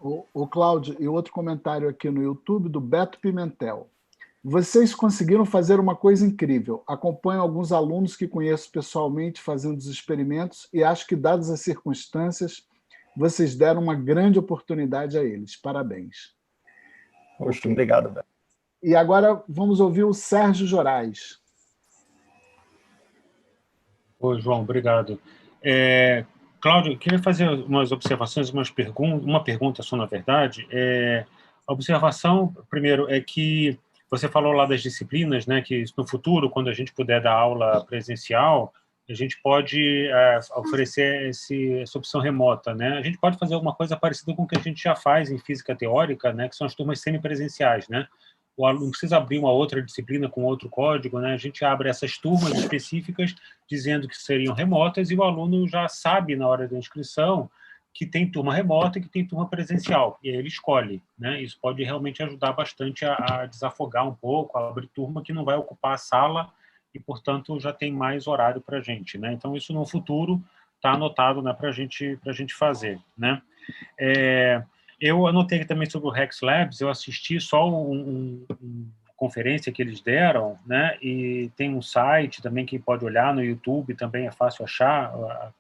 O Cláudio, e outro comentário aqui no YouTube do Beto Pimentel. Vocês conseguiram fazer uma coisa incrível. Acompanho alguns alunos que conheço pessoalmente fazendo os experimentos e acho que, dadas as circunstâncias, vocês deram uma grande oportunidade a eles. Parabéns. Poxa, okay. Obrigado, Beto. E agora vamos ouvir o Sérgio Jorais. Oi, João, obrigado. Cláudio, eu queria fazer umas observações, uma pergunta só, na verdade. A observação, primeiro, é que você falou lá das disciplinas, né, que no futuro, quando a gente puder dar aula presencial, a gente pode oferecer essa opção remota, né? A gente pode fazer alguma coisa parecida com o que a gente já faz em física teórica, né, que são as turmas semipresenciais, né? O aluno não precisa abrir uma outra disciplina com outro código, né? A gente abre essas turmas específicas dizendo que seriam remotas e o aluno já sabe na hora da inscrição que tem turma remota e que tem turma presencial, e aí ele escolhe, né? Isso pode realmente ajudar bastante a desafogar um pouco, a abrir turma que não vai ocupar a sala e, portanto, já tem mais horário para a gente, né? Então, isso no futuro está anotado, né, para a gente fazer, né? Eu anotei também sobre o Rex Labs, eu assisti só uma conferência que eles deram, né? E tem um site também que pode olhar no YouTube, também é fácil achar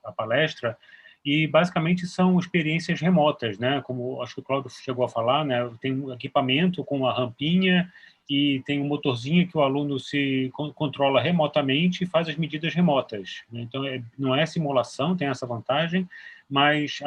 a palestra. E, basicamente, são experiências remotas, né? Como acho que o Cláudio chegou a falar, né? Tem um equipamento com uma rampinha e tem um motorzinho que o aluno se controla remotamente e faz as medidas remotas. Então, não é simulação, tem essa vantagem, mas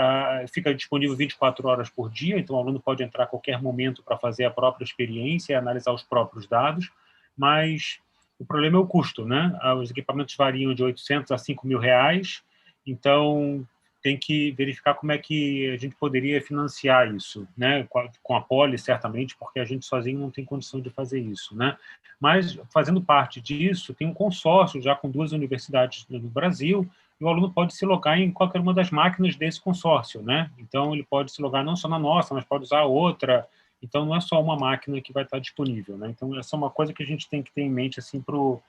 fica disponível 24 horas por dia, então o aluno pode entrar a qualquer momento para fazer a própria experiência e analisar os próprios dados, mas o problema é o custo, né? Os equipamentos variam de 800 a 5 mil reais, então tem que verificar como é que a gente poderia financiar isso, né? Com a Poli, certamente, porque a gente sozinho não tem condição de fazer isso, né? Mas, fazendo parte disso, tem um consórcio já com 2 universidades no Brasil, e o aluno pode se logar em qualquer uma das máquinas desse consórcio, né? Então, ele pode se logar não só na nossa, mas pode usar outra. Então, não é só uma máquina que vai estar disponível, né? Então, essa é uma coisa que a gente tem que ter em mente, assim, para o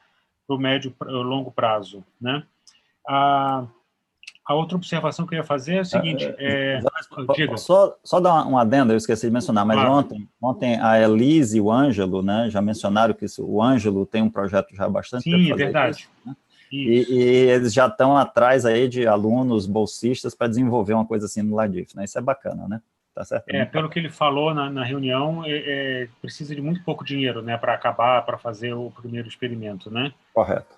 médio e longo prazo, né? A outra observação que eu ia fazer é o seguinte... Só dar um adendo, eu esqueci de mencionar, mas claro. ontem a Elise e o Ângelo, né, já mencionaram que o Ângelo tem um projeto já bastante... Sim, é verdade. Isso, né? E eles já estão atrás aí de alunos bolsistas para desenvolver uma coisa assim no Ladif, né? Isso é bacana, né? Tá certo? Pelo que ele falou na reunião, precisa de muito pouco dinheiro, né, para fazer o primeiro experimento, né? Correto.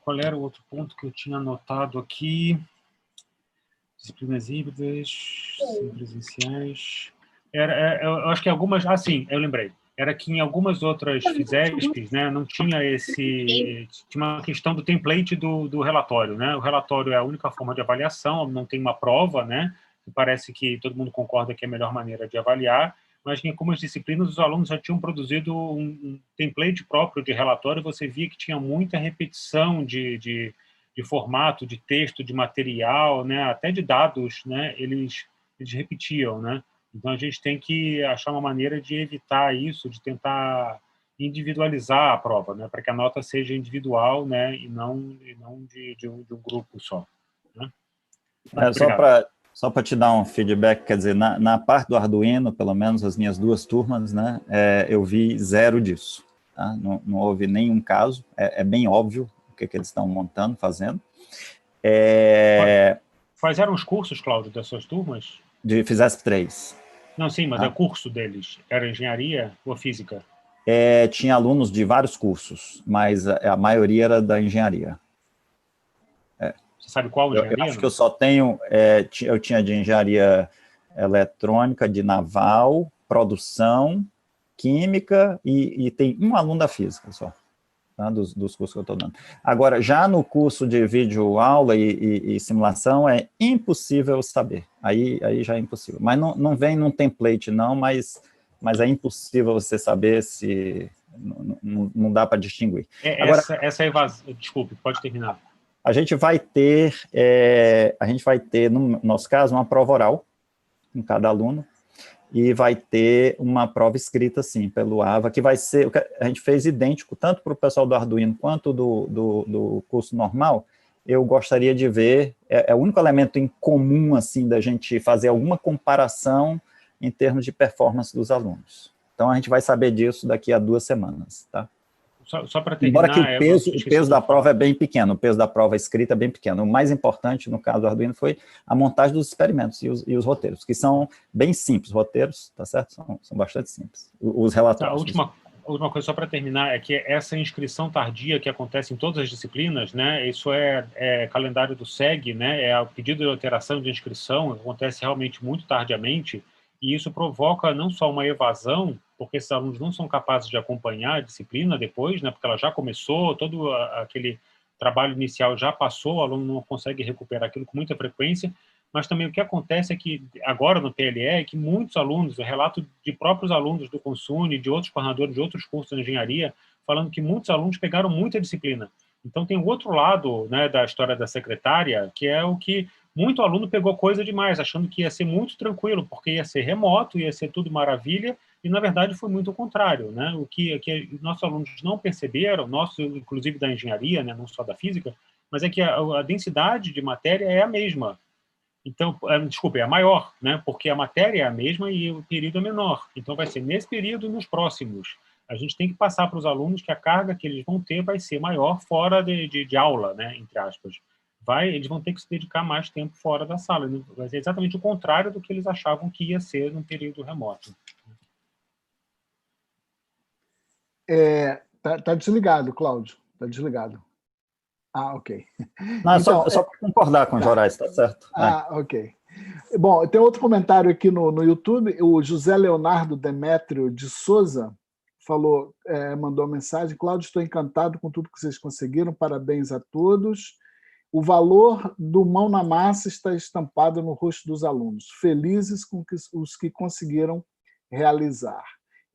Qual era o outro ponto que eu tinha anotado aqui? Disciplinas híbridas, presenciais. Eu acho que algumas... sim, eu lembrei. Era que em algumas outras FISESPs, né, não tinha tinha uma questão do template do relatório, né? O relatório é a única forma de avaliação, não tem uma prova, né? Parece que todo mundo concorda que é a melhor maneira de avaliar, mas em algumas disciplinas os alunos já tinham produzido um template próprio de relatório, você via que tinha muita repetição de formato, de texto, de material, né? Até de dados, né? Eles repetiam, né? Então, a gente tem que achar uma maneira de evitar isso, de tentar individualizar a prova, né, para que a nota seja individual, né, e não de um grupo só. Né? Só para te dar um feedback, quer dizer, na parte do Arduino, pelo menos as minhas 2 turmas, né, eu vi 0 disso. Tá? Não houve nenhum caso, é bem óbvio o que eles estão montando, fazendo. Quais eram os cursos, Cláudio, das suas turmas? De FISESP 3. Não, sim, mas o curso deles era engenharia ou física? Tinha alunos de vários cursos, mas a maioria era da engenharia. Você sabe qual engenharia? Eu acho que eu só tenho... eu tinha de engenharia eletrônica, de naval, produção, química, e tem um aluno da física só. Tá, dos cursos que eu estou dando. Agora, já no curso de vídeo aula e simulação, é impossível saber. Aí já é impossível. Mas não vem num template, não, mas é impossível você saber se... Não dá para distinguir. Agora, essa evasão... Desculpe, pode terminar. A gente vai ter, no nosso caso, uma prova oral, com cada aluno, e vai ter uma prova escrita, sim, pelo AVA, que vai ser, a gente fez idêntico, tanto para o pessoal do Arduino quanto do curso normal. Eu gostaria de ver, é o único elemento em comum, assim, da gente fazer alguma comparação em termos de performance dos alunos. Então, a gente vai saber disso daqui a 2 semanas, tá? Só para terminar... Embora que o peso da prova é bem pequeno, o peso da prova escrita é bem pequeno. O mais importante, no caso do Arduino, foi a montagem dos experimentos e os roteiros, que são bem simples. Roteiros, tá certo? São bastante simples. Os relatórios. A última coisa, só para terminar, é que essa inscrição tardia que acontece em todas as disciplinas, né, isso é calendário do SEG, né, é o pedido de alteração de inscrição, acontece realmente muito tardiamente, e isso provoca não só uma evasão, porque esses alunos não são capazes de acompanhar a disciplina depois, né, porque ela já começou, todo aquele trabalho inicial já passou, o aluno não consegue recuperar aquilo com muita frequência, mas também o que acontece é que, agora no PLE, é que muitos alunos, eu relato de próprios alunos do Consune, de outros coordenadores de outros cursos de engenharia, falando que muitos alunos pegaram muita disciplina. Então, tem o outro lado, né, da história da secretária, que é o que muito aluno pegou coisa demais, achando que ia ser muito tranquilo, porque ia ser remoto, ia ser tudo maravilha, e, na verdade, foi muito o contrário, né? O que nossos alunos não perceberam, inclusive da engenharia, né, não só da física, mas é que a densidade de matéria é a mesma. Então, desculpe, é maior, né? Porque a matéria é a mesma e o período é menor. Então, vai ser nesse período e nos próximos. A gente tem que passar para os alunos que a carga que eles vão ter vai ser maior fora de aula, né? Entre aspas. Eles vão ter que se dedicar mais tempo fora da sala. Vai ser exatamente o contrário do que eles achavam que ia ser num período remoto. Tá desligado, Cláudio. Tá desligado. Ah, ok. Não, então, só para concordar com o Jorais, tá certo. Ok. Bom, tem outro comentário aqui no YouTube. O José Leonardo Demétrio de Souza mandou uma mensagem. Cláudio, estou encantado com tudo que vocês conseguiram. Parabéns a todos. O valor do mão na massa está estampado no rosto dos alunos. Felizes com os que conseguiram realizar.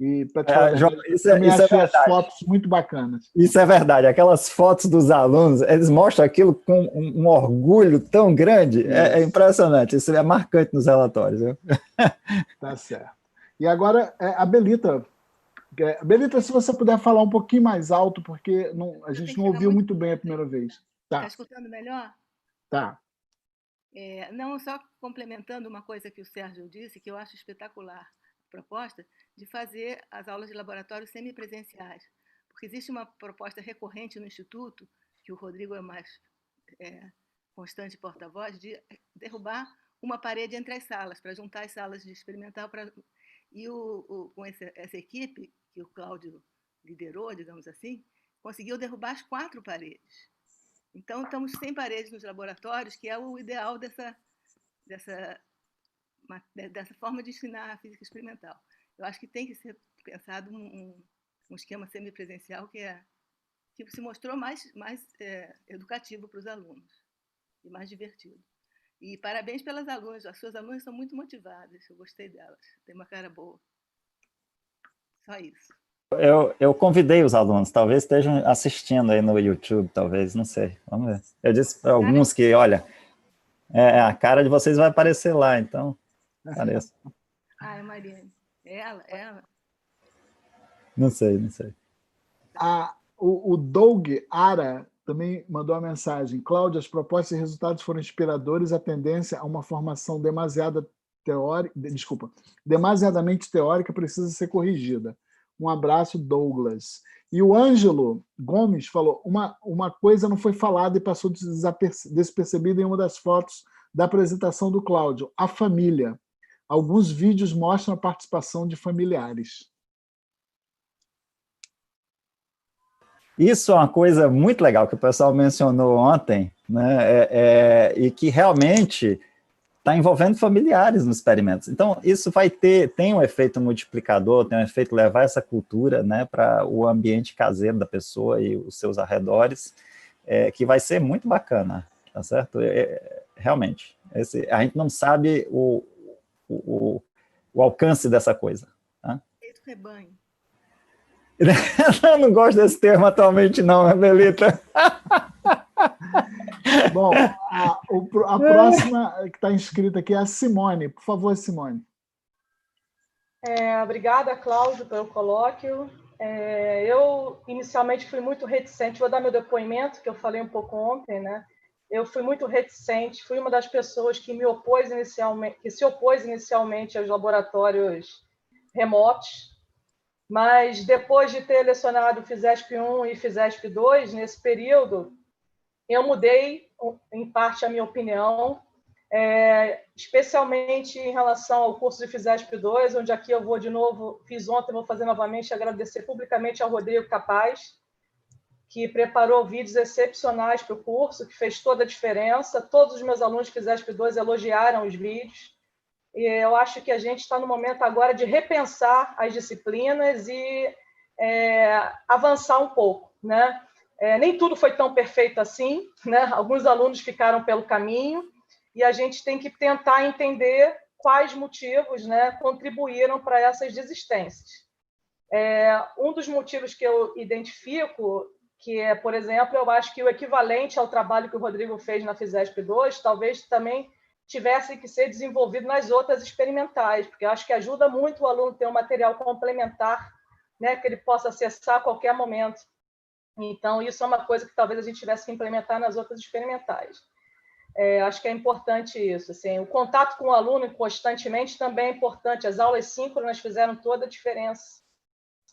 E, para te falar, também achei as fotos muito bacanas. Isso é verdade. Aquelas fotos dos alunos, eles mostram aquilo com um orgulho tão grande. É impressionante. Isso é marcante nos relatórios. Viu? Tá certo. E agora, a Belita. Belita, se você puder falar um pouquinho mais alto, porque a gente não ouviu muito bem a primeira vez. Tá escutando melhor? Tá. Não, só complementando uma coisa que o Sérgio disse, que eu acho espetacular. Proposta de fazer as aulas de laboratório semipresenciais, porque existe uma proposta recorrente no Instituto, que o Rodrigo é mais constante porta-voz, de derrubar uma parede entre as salas, para juntar as salas de experimental. E com essa equipe, que o Cláudio liderou, digamos assim, conseguiu derrubar as 4 paredes. Então, estamos sem paredes nos laboratórios, que é o ideal dessa forma de ensinar a física experimental. Eu acho que tem que ser pensado um esquema semipresencial que se mostrou mais educativo para os alunos e mais divertido. E parabéns pelas alunas. As suas alunas são muito motivadas. Eu gostei delas. Tem uma cara boa. Só isso. Eu convidei os alunos, talvez estejam assistindo aí no YouTube, talvez, não sei. Vamos ver. Eu disse para alguns que, olha, a cara de vocês vai aparecer lá, então... Parece. É Mariane. Ela. Não sei. O Doug Ara também mandou uma mensagem. Cláudio, as propostas e resultados foram inspiradores, a tendência a uma formação demasiadamente teórica precisa ser corrigida. Um abraço, Douglas. E o Ângelo Gomes falou, uma coisa não foi falada e passou despercebida em uma das fotos da apresentação do Cláudio, a família. Alguns vídeos mostram a participação de familiares. Isso é uma coisa muito legal que o pessoal mencionou ontem, né? E que realmente está envolvendo familiares nos experimentos. Então, isso tem um efeito multiplicador, tem um efeito levar essa cultura, né, para o ambiente caseiro da pessoa e os seus arredores, que vai ser muito bacana, tá certo? Realmente. A gente não sabe o alcance dessa coisa. Tá? Efeito rebanho. Eu não gosto desse termo atualmente, não, Belita. Bom, A próxima que está inscrita aqui é a Simone. Por favor, Simone. Obrigada, Cláudio, pelo colóquio. Eu, inicialmente, fui muito reticente. Vou dar meu depoimento, que eu falei um pouco ontem, né? Eu fui muito reticente, fui uma das pessoas que se opôs inicialmente aos laboratórios remotos, mas depois de ter lecionado FISESP 1 e FISESP 2, nesse período, eu mudei, em parte, a minha opinião, especialmente em relação ao curso de FISESP 2, onde aqui eu vou de novo, fiz ontem, vou fazer novamente, agradecer publicamente ao Rodrigo Capaz, que preparou vídeos excepcionais para o curso, que fez toda a diferença. Todos os meus alunos de FISESP 2 elogiaram os vídeos. E eu acho que a gente está no momento agora de repensar as disciplinas e avançar um pouco, né? Nem tudo foi tão perfeito assim, né? Alguns alunos ficaram pelo caminho e a gente tem que tentar entender quais motivos, né, contribuíram para essas desistências. Um dos motivos que eu identifico, que é, por exemplo, eu acho que o equivalente ao trabalho que o Rodrigo fez na FISESP 2, talvez também tivesse que ser desenvolvido nas outras experimentais, porque eu acho que ajuda muito o aluno ter um material complementar, né, que ele possa acessar a qualquer momento. Então, isso é uma coisa que talvez a gente tivesse que implementar nas outras experimentais. Acho que é importante isso. Assim, o contato com o aluno constantemente também é importante. As aulas síncronas fizeram toda a diferença.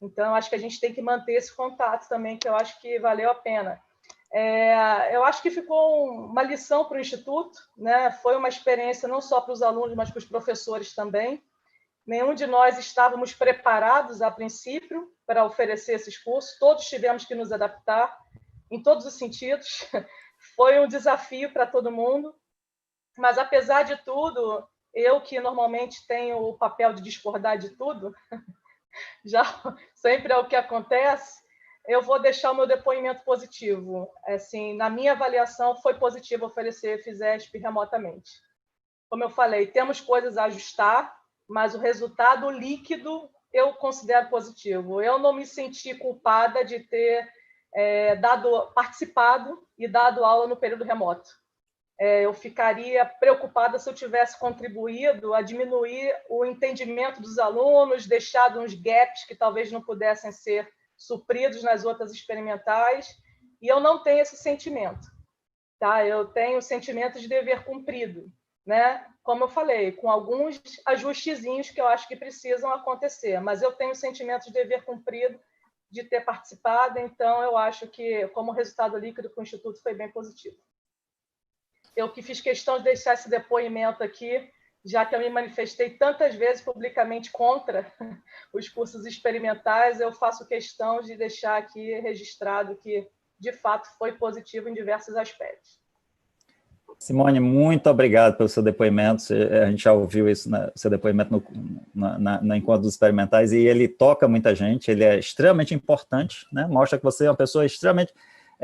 Então, acho que a gente tem que manter esse contato também, que eu acho que valeu a pena. Eu acho que ficou uma lição para o Instituto, né? Foi uma experiência não só para os alunos, mas para os professores também. Nenhum de nós estávamos preparados, a princípio, para oferecer esses cursos. Todos tivemos que nos adaptar, em todos os sentidos. Foi um desafio para todo mundo. Mas, apesar de tudo, eu que normalmente tenho o papel de discordar de tudo, já sempre é o que acontece, eu vou deixar o meu depoimento positivo. Assim, na minha avaliação, foi positivo oferecer FISESP remotamente. Como eu falei, temos coisas a ajustar, mas o resultado líquido eu considero positivo. Eu não me senti culpada de ter participado e dado aula no período remoto. Eu ficaria preocupada se eu tivesse contribuído a diminuir o entendimento dos alunos, deixado uns gaps que talvez não pudessem ser supridos nas outras experimentais, e eu não tenho esse sentimento. Tá? Eu tenho o sentimento de dever cumprido, né? Como eu falei, com alguns ajustezinhos que eu acho que precisam acontecer, mas eu tenho o sentimento de dever cumprido de ter participado, então eu acho que, como resultado líquido para o Instituto, foi bem positivo. Eu que fiz questão de deixar esse depoimento aqui, já que eu me manifestei tantas vezes publicamente contra os cursos experimentais, eu faço questão de deixar aqui registrado que, de fato, foi positivo em diversos aspectos. Simone, muito obrigado pelo seu depoimento. A gente já ouviu isso, seu depoimento no Encontro dos Experimentais, e ele toca muita gente, ele é extremamente importante, né? Mostra que você é uma pessoa extremamente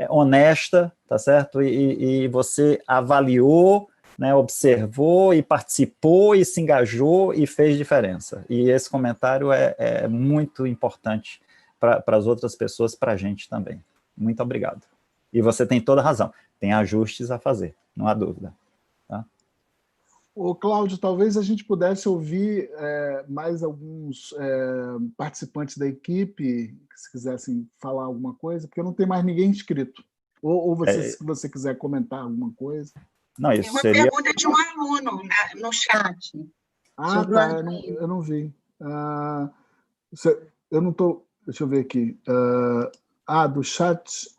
honesta, tá certo? E você avaliou, né, observou e participou e se engajou e fez diferença. E esse comentário é muito importante para as outras pessoas, para a gente também. Muito obrigado. E você tem toda a razão, tem ajustes a fazer, não há dúvida. Tá? Ô, Cláudio, talvez a gente pudesse ouvir mais alguns participantes da equipe, se quisessem falar alguma coisa, porque não tem mais ninguém inscrito. Ou você, se você quiser comentar alguma coisa. Não, isso tem uma seria... pergunta de um aluno no chat. Ah, tá, eu não vi. Eu não estou... Deixa eu ver aqui. Do chat...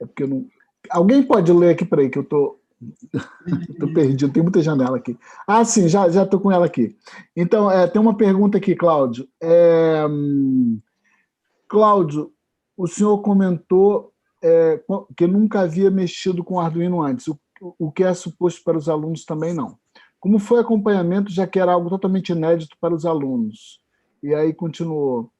É porque eu não... Alguém pode ler aqui, peraí, que eu estou perdido, tem muita janela aqui. Ah, sim, já estou com ela aqui. Então, tem uma pergunta aqui, Cláudio. Cláudio, o senhor comentou que nunca havia mexido com Arduino antes, o que é suposto para os alunos também não. Como foi o acompanhamento, já que era algo totalmente inédito para os alunos? E aí continuou.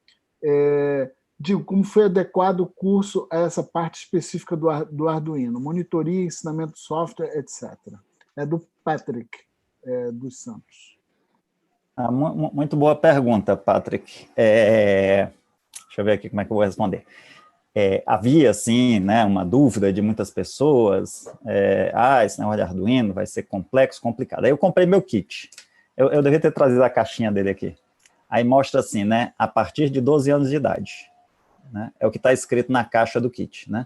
Digo, como foi adequado o curso a essa parte específica do Arduino? Monitoria, ensinamento de software, etc. É do Patrick, dos Santos. Muito boa pergunta, Patrick. Deixa eu ver aqui como é que eu vou responder. havia, assim, né, uma dúvida de muitas pessoas, esse negócio de Arduino vai ser complexo, complicado. Aí eu comprei meu kit. Eu devia ter trazido a caixinha dele aqui. Aí mostra assim, né, a partir de 12 anos de idade. Né, é o que está escrito na caixa do kit, né?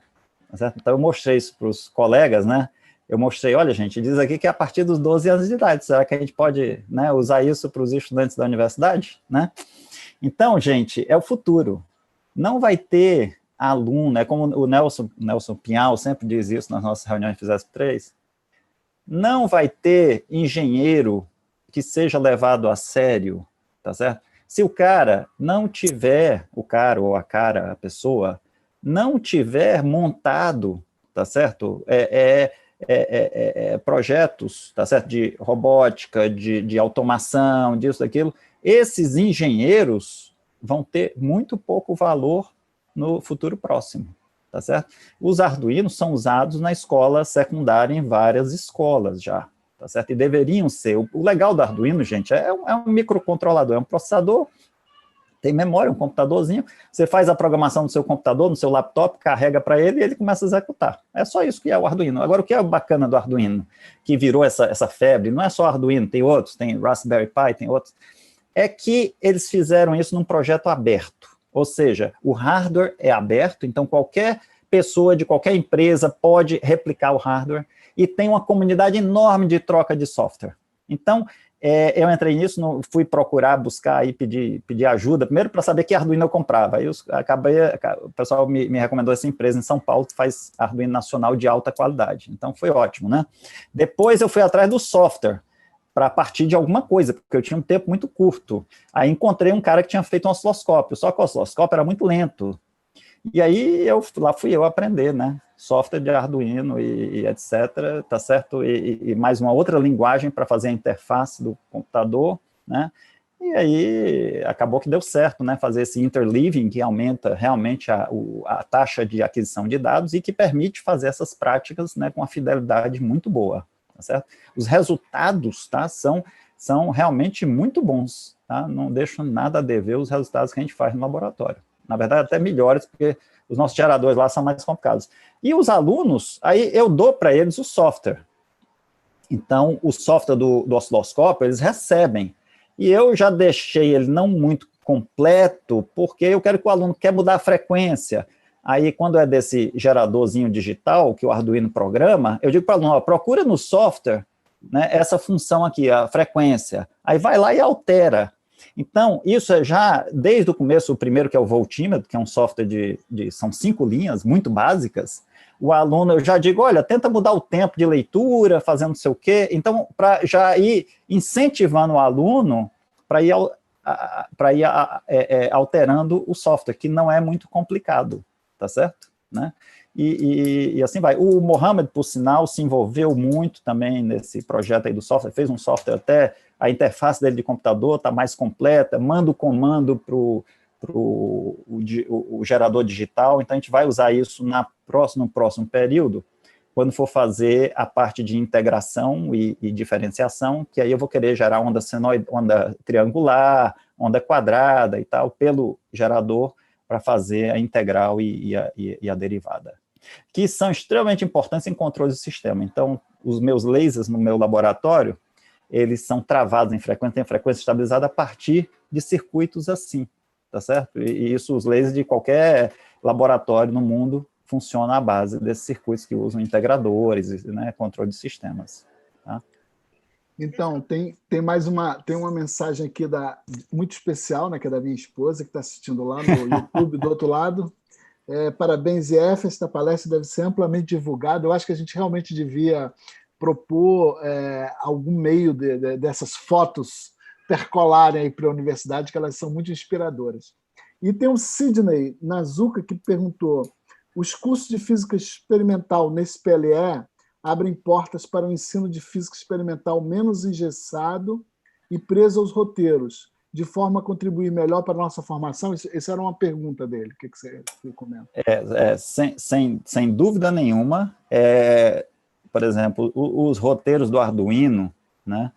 Certo? Então eu mostrei isso para os colegas, né? Eu mostrei, olha, gente, diz aqui que é a partir dos 12 anos de idade. Será que a gente pode, né, usar isso para os estudantes da universidade? Né? Então, gente, é o futuro. Não vai ter aluno, é como o Nelson Pinhal sempre diz isso nas nossas reuniões de FISESP 3, não vai ter engenheiro que seja levado a sério, tá certo? Se o cara não tiver, o cara ou a pessoa, não tiver montado, tá certo? Projetos, tá certo? De robótica, de automação, disso, daquilo, esses engenheiros vão ter muito pouco valor no futuro próximo, tá certo? Os Arduinos são usados na escola secundária em várias escolas já, tá certo? E deveriam ser. O legal do Arduino, gente, é um microcontrolador, é um processador, tem memória, um computadorzinho, você faz a programação no seu computador, no seu laptop, carrega para ele e ele começa a executar. É só isso que é o Arduino. Agora, o que é bacana do Arduino, que virou essa febre, não é só Arduino, tem outros, tem Raspberry Pi, tem outros, é que eles fizeram isso num projeto aberto. Ou seja, o hardware é aberto, então qualquer pessoa de qualquer empresa pode replicar o hardware e tem uma comunidade enorme de troca de software. Então, eu entrei nisso, fui procurar, buscar e pedir ajuda, primeiro para saber que Arduino eu comprava. Aí o pessoal me recomendou essa empresa em São Paulo que faz Arduino nacional de alta qualidade. Então, foi ótimo, né? Depois eu fui atrás do software, para partir de alguma coisa, porque eu tinha um tempo muito curto. Aí encontrei um cara que tinha feito um osciloscópio, só que o osciloscópio era muito lento. E aí lá fui eu aprender, né? Software de Arduino e etc, tá certo? E mais uma outra linguagem para fazer a interface do computador, né? E aí acabou que deu certo, né? Fazer esse interleaving que aumenta realmente a taxa de aquisição de dados e que permite fazer essas práticas, né, com uma fidelidade muito boa. Tá certo? Os resultados, tá, são realmente muito bons, tá? Não deixam nada a dever os resultados que a gente faz no laboratório. Na verdade, até melhores, porque os nossos geradores lá são mais complicados. E os alunos, aí eu dou para eles o software. Então, o software do osciloscópio, eles recebem. E eu já deixei ele não muito completo, porque eu quero que o aluno quer mudar a frequência. Aí, quando é desse geradorzinho digital que o Arduino programa, eu digo para o aluno, procura no software, né, essa função aqui, a frequência. Aí vai lá e altera. Então, isso é já, desde o começo, o primeiro que é o voltímetro, que é um software são 5 linhas, muito básicas, o aluno, eu já digo, olha, tenta mudar o tempo de leitura, fazendo não sei o quê. Então, para já ir incentivando o aluno para ir alterando o software, que não é muito complicado. Tá certo? Né? E assim vai. O Mohamed, por sinal, se envolveu muito também nesse projeto aí do software, fez um software até, a interface dele de computador está mais completa, manda o comando para o gerador digital, então a gente vai usar isso no próximo período, quando for fazer a parte de integração e diferenciação, que aí eu vou querer gerar onda senoide, onda triangular, onda quadrada e tal, pelo gerador, para fazer a integral e a derivada, que são extremamente importantes em controle do sistema. Então, os meus lasers no meu laboratório, eles são travados em frequência, tem frequência estabilizada a partir de circuitos assim, tá certo? E isso, os lasers de qualquer laboratório no mundo, funcionam à base desses circuitos que usam integradores, né, controle de sistemas, tá? Então, tem uma mensagem aqui muito especial, né, que é da minha esposa, que está assistindo lá no YouTube do outro lado. Parabéns, IF, esta palestra deve ser amplamente divulgada. Eu acho que a gente realmente devia propor algum meio dessas fotos percolarem para a universidade, que elas são muito inspiradoras. E tem o Sidney Nazuka, que perguntou, os cursos de física experimental nesse PLE abrem portas para o ensino de física experimental menos engessado e preso aos roteiros, de forma a contribuir melhor para a nossa formação? Essa era uma pergunta dele. O que você comenta? Sem dúvida nenhuma. Por exemplo, os roteiros do Arduino, né,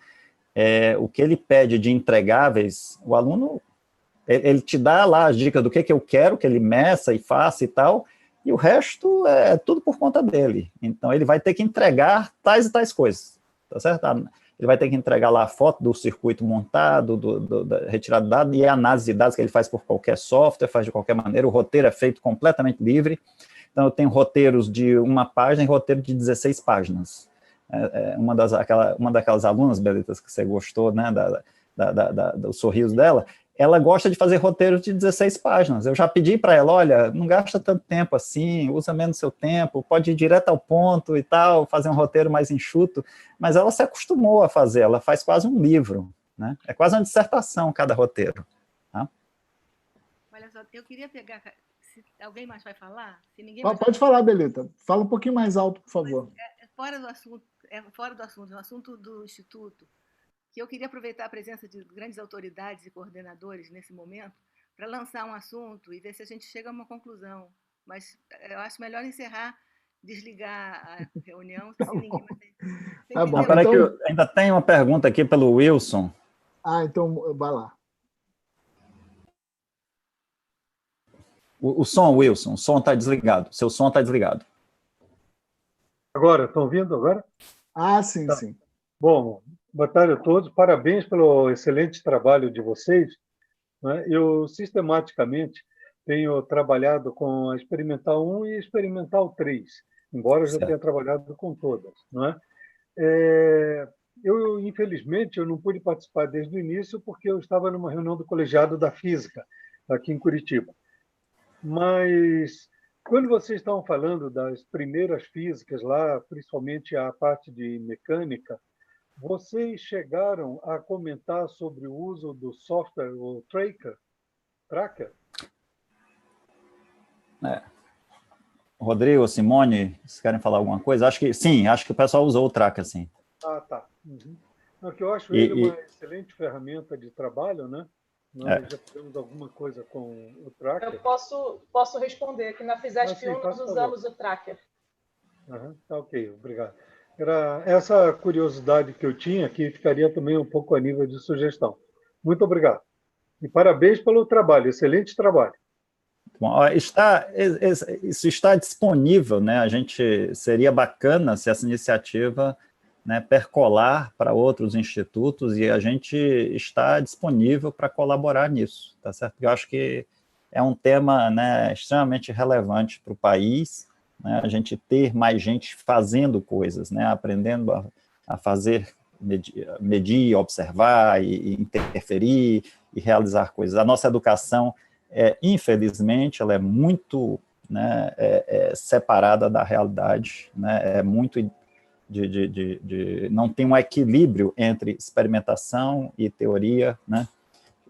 o que ele pede de entregáveis, o aluno, ele te dá lá as dicas do que eu quero que ele meça e faça e tal, e o resto é tudo por conta dele. Então, ele vai ter que entregar tais e tais coisas, tá certo? Ele vai ter que entregar lá a foto do circuito montado, da retirada de dados, e a análise de dados que ele faz por qualquer software, faz de qualquer maneira, o roteiro é feito completamente livre. Então, eu tenho roteiros de 1 página e roteiro de 16 páginas. Uma daquelas alunas, Belitas, que você gostou, né, do sorriso dela, ela gosta de fazer roteiros de 16 páginas. Eu já pedi para ela, olha, não gasta tanto tempo assim, usa menos seu tempo, pode ir direto ao ponto e tal, fazer um roteiro mais enxuto, mas ela se acostumou a fazer, ela faz quase um livro, né? É quase uma dissertação cada roteiro. Tá? Olha só, eu queria pegar, se alguém mais vai falar? Se ninguém Pode falar, Belita. Fala um pouquinho mais alto, por favor. Fora do assunto, no assunto do Instituto, que eu queria aproveitar a presença de grandes autoridades e coordenadores nesse momento para lançar um assunto e ver se a gente chega a uma conclusão. Mas eu acho melhor encerrar, desligar a reunião, se ninguém mais tem. Tá bom. Espera que eu ainda tem uma pergunta aqui pelo Wilson. Então vai lá. O som, Wilson, o som está desligado. Seu som está desligado. Agora, estão ouvindo agora? Sim, tá. Sim. Bom, boa tarde a todos. Parabéns pelo excelente trabalho de vocês. Né? Eu, sistematicamente, tenho trabalhado com a Experimental 1 e Experimental 3, embora eu já tenha trabalhado com todas. Né? Infelizmente, eu não pude participar desde o início porque eu estava numa reunião do colegiado da Física, aqui em Curitiba. Mas, quando vocês estavam falando das primeiras físicas lá, principalmente a parte de mecânica, vocês chegaram a comentar sobre o uso do software, o Tracker? Rodrigo, Simone, vocês querem falar alguma coisa? Acho que sim, acho que o pessoal usou o Tracker, sim. Tá. Uhum. Porque eu acho ele uma excelente ferramenta de trabalho, né? Nós já fizemos alguma coisa com o Tracker. Eu posso responder, que na FISESP 1 nós usamos o Tracker. Tá ok, obrigado. Era essa curiosidade que eu tinha, que ficaria também um pouco a nível de sugestão. Muito obrigado. E parabéns pelo trabalho, excelente trabalho. Bom, isso está disponível, né? Seria bacana se essa iniciativa, né, percolar para outros institutos, e a gente está disponível para colaborar nisso, tá certo? Eu acho que é um tema, né, extremamente relevante para o país, né, a gente ter mais gente fazendo coisas, né, aprendendo a fazer, medir, observar e interferir e realizar coisas. A nossa educação, infelizmente, ela é muito, né, separada da realidade, né, é muito não tem um equilíbrio entre experimentação e teoria, né?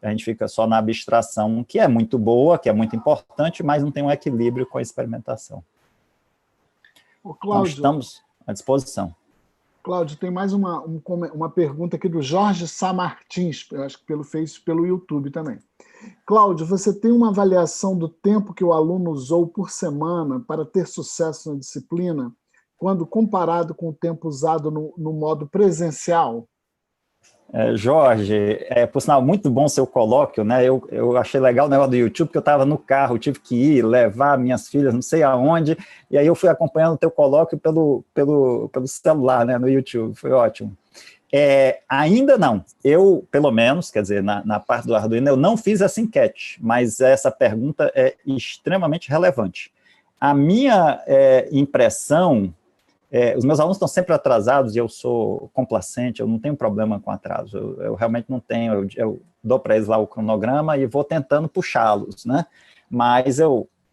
A gente fica só na abstração, que é muito boa, que é muito importante, mas não tem um equilíbrio com a experimentação. Então, estamos à disposição. Cláudio, tem mais uma pergunta aqui do Jorge Sá Martins, acho que fez pelo YouTube também. Cláudio, você tem uma avaliação do tempo que o aluno usou por semana para ter sucesso na disciplina, quando comparado com o tempo usado no modo presencial? Jorge, por sinal, muito bom seu colóquio, né? Eu achei legal o negócio do YouTube, porque eu estava no carro, tive que ir levar minhas filhas não sei aonde, e aí eu fui acompanhando o teu colóquio pelo celular, né, no YouTube, foi ótimo. Ainda não, eu, pelo menos, quer dizer, na parte do Arduino, eu não fiz essa enquete, mas essa pergunta é extremamente relevante. A minha impressão... os meus alunos estão sempre atrasados e eu sou complacente, eu não tenho problema com atraso, eu realmente não tenho, eu dou para eles lá o cronograma e vou tentando puxá-los, né? Mas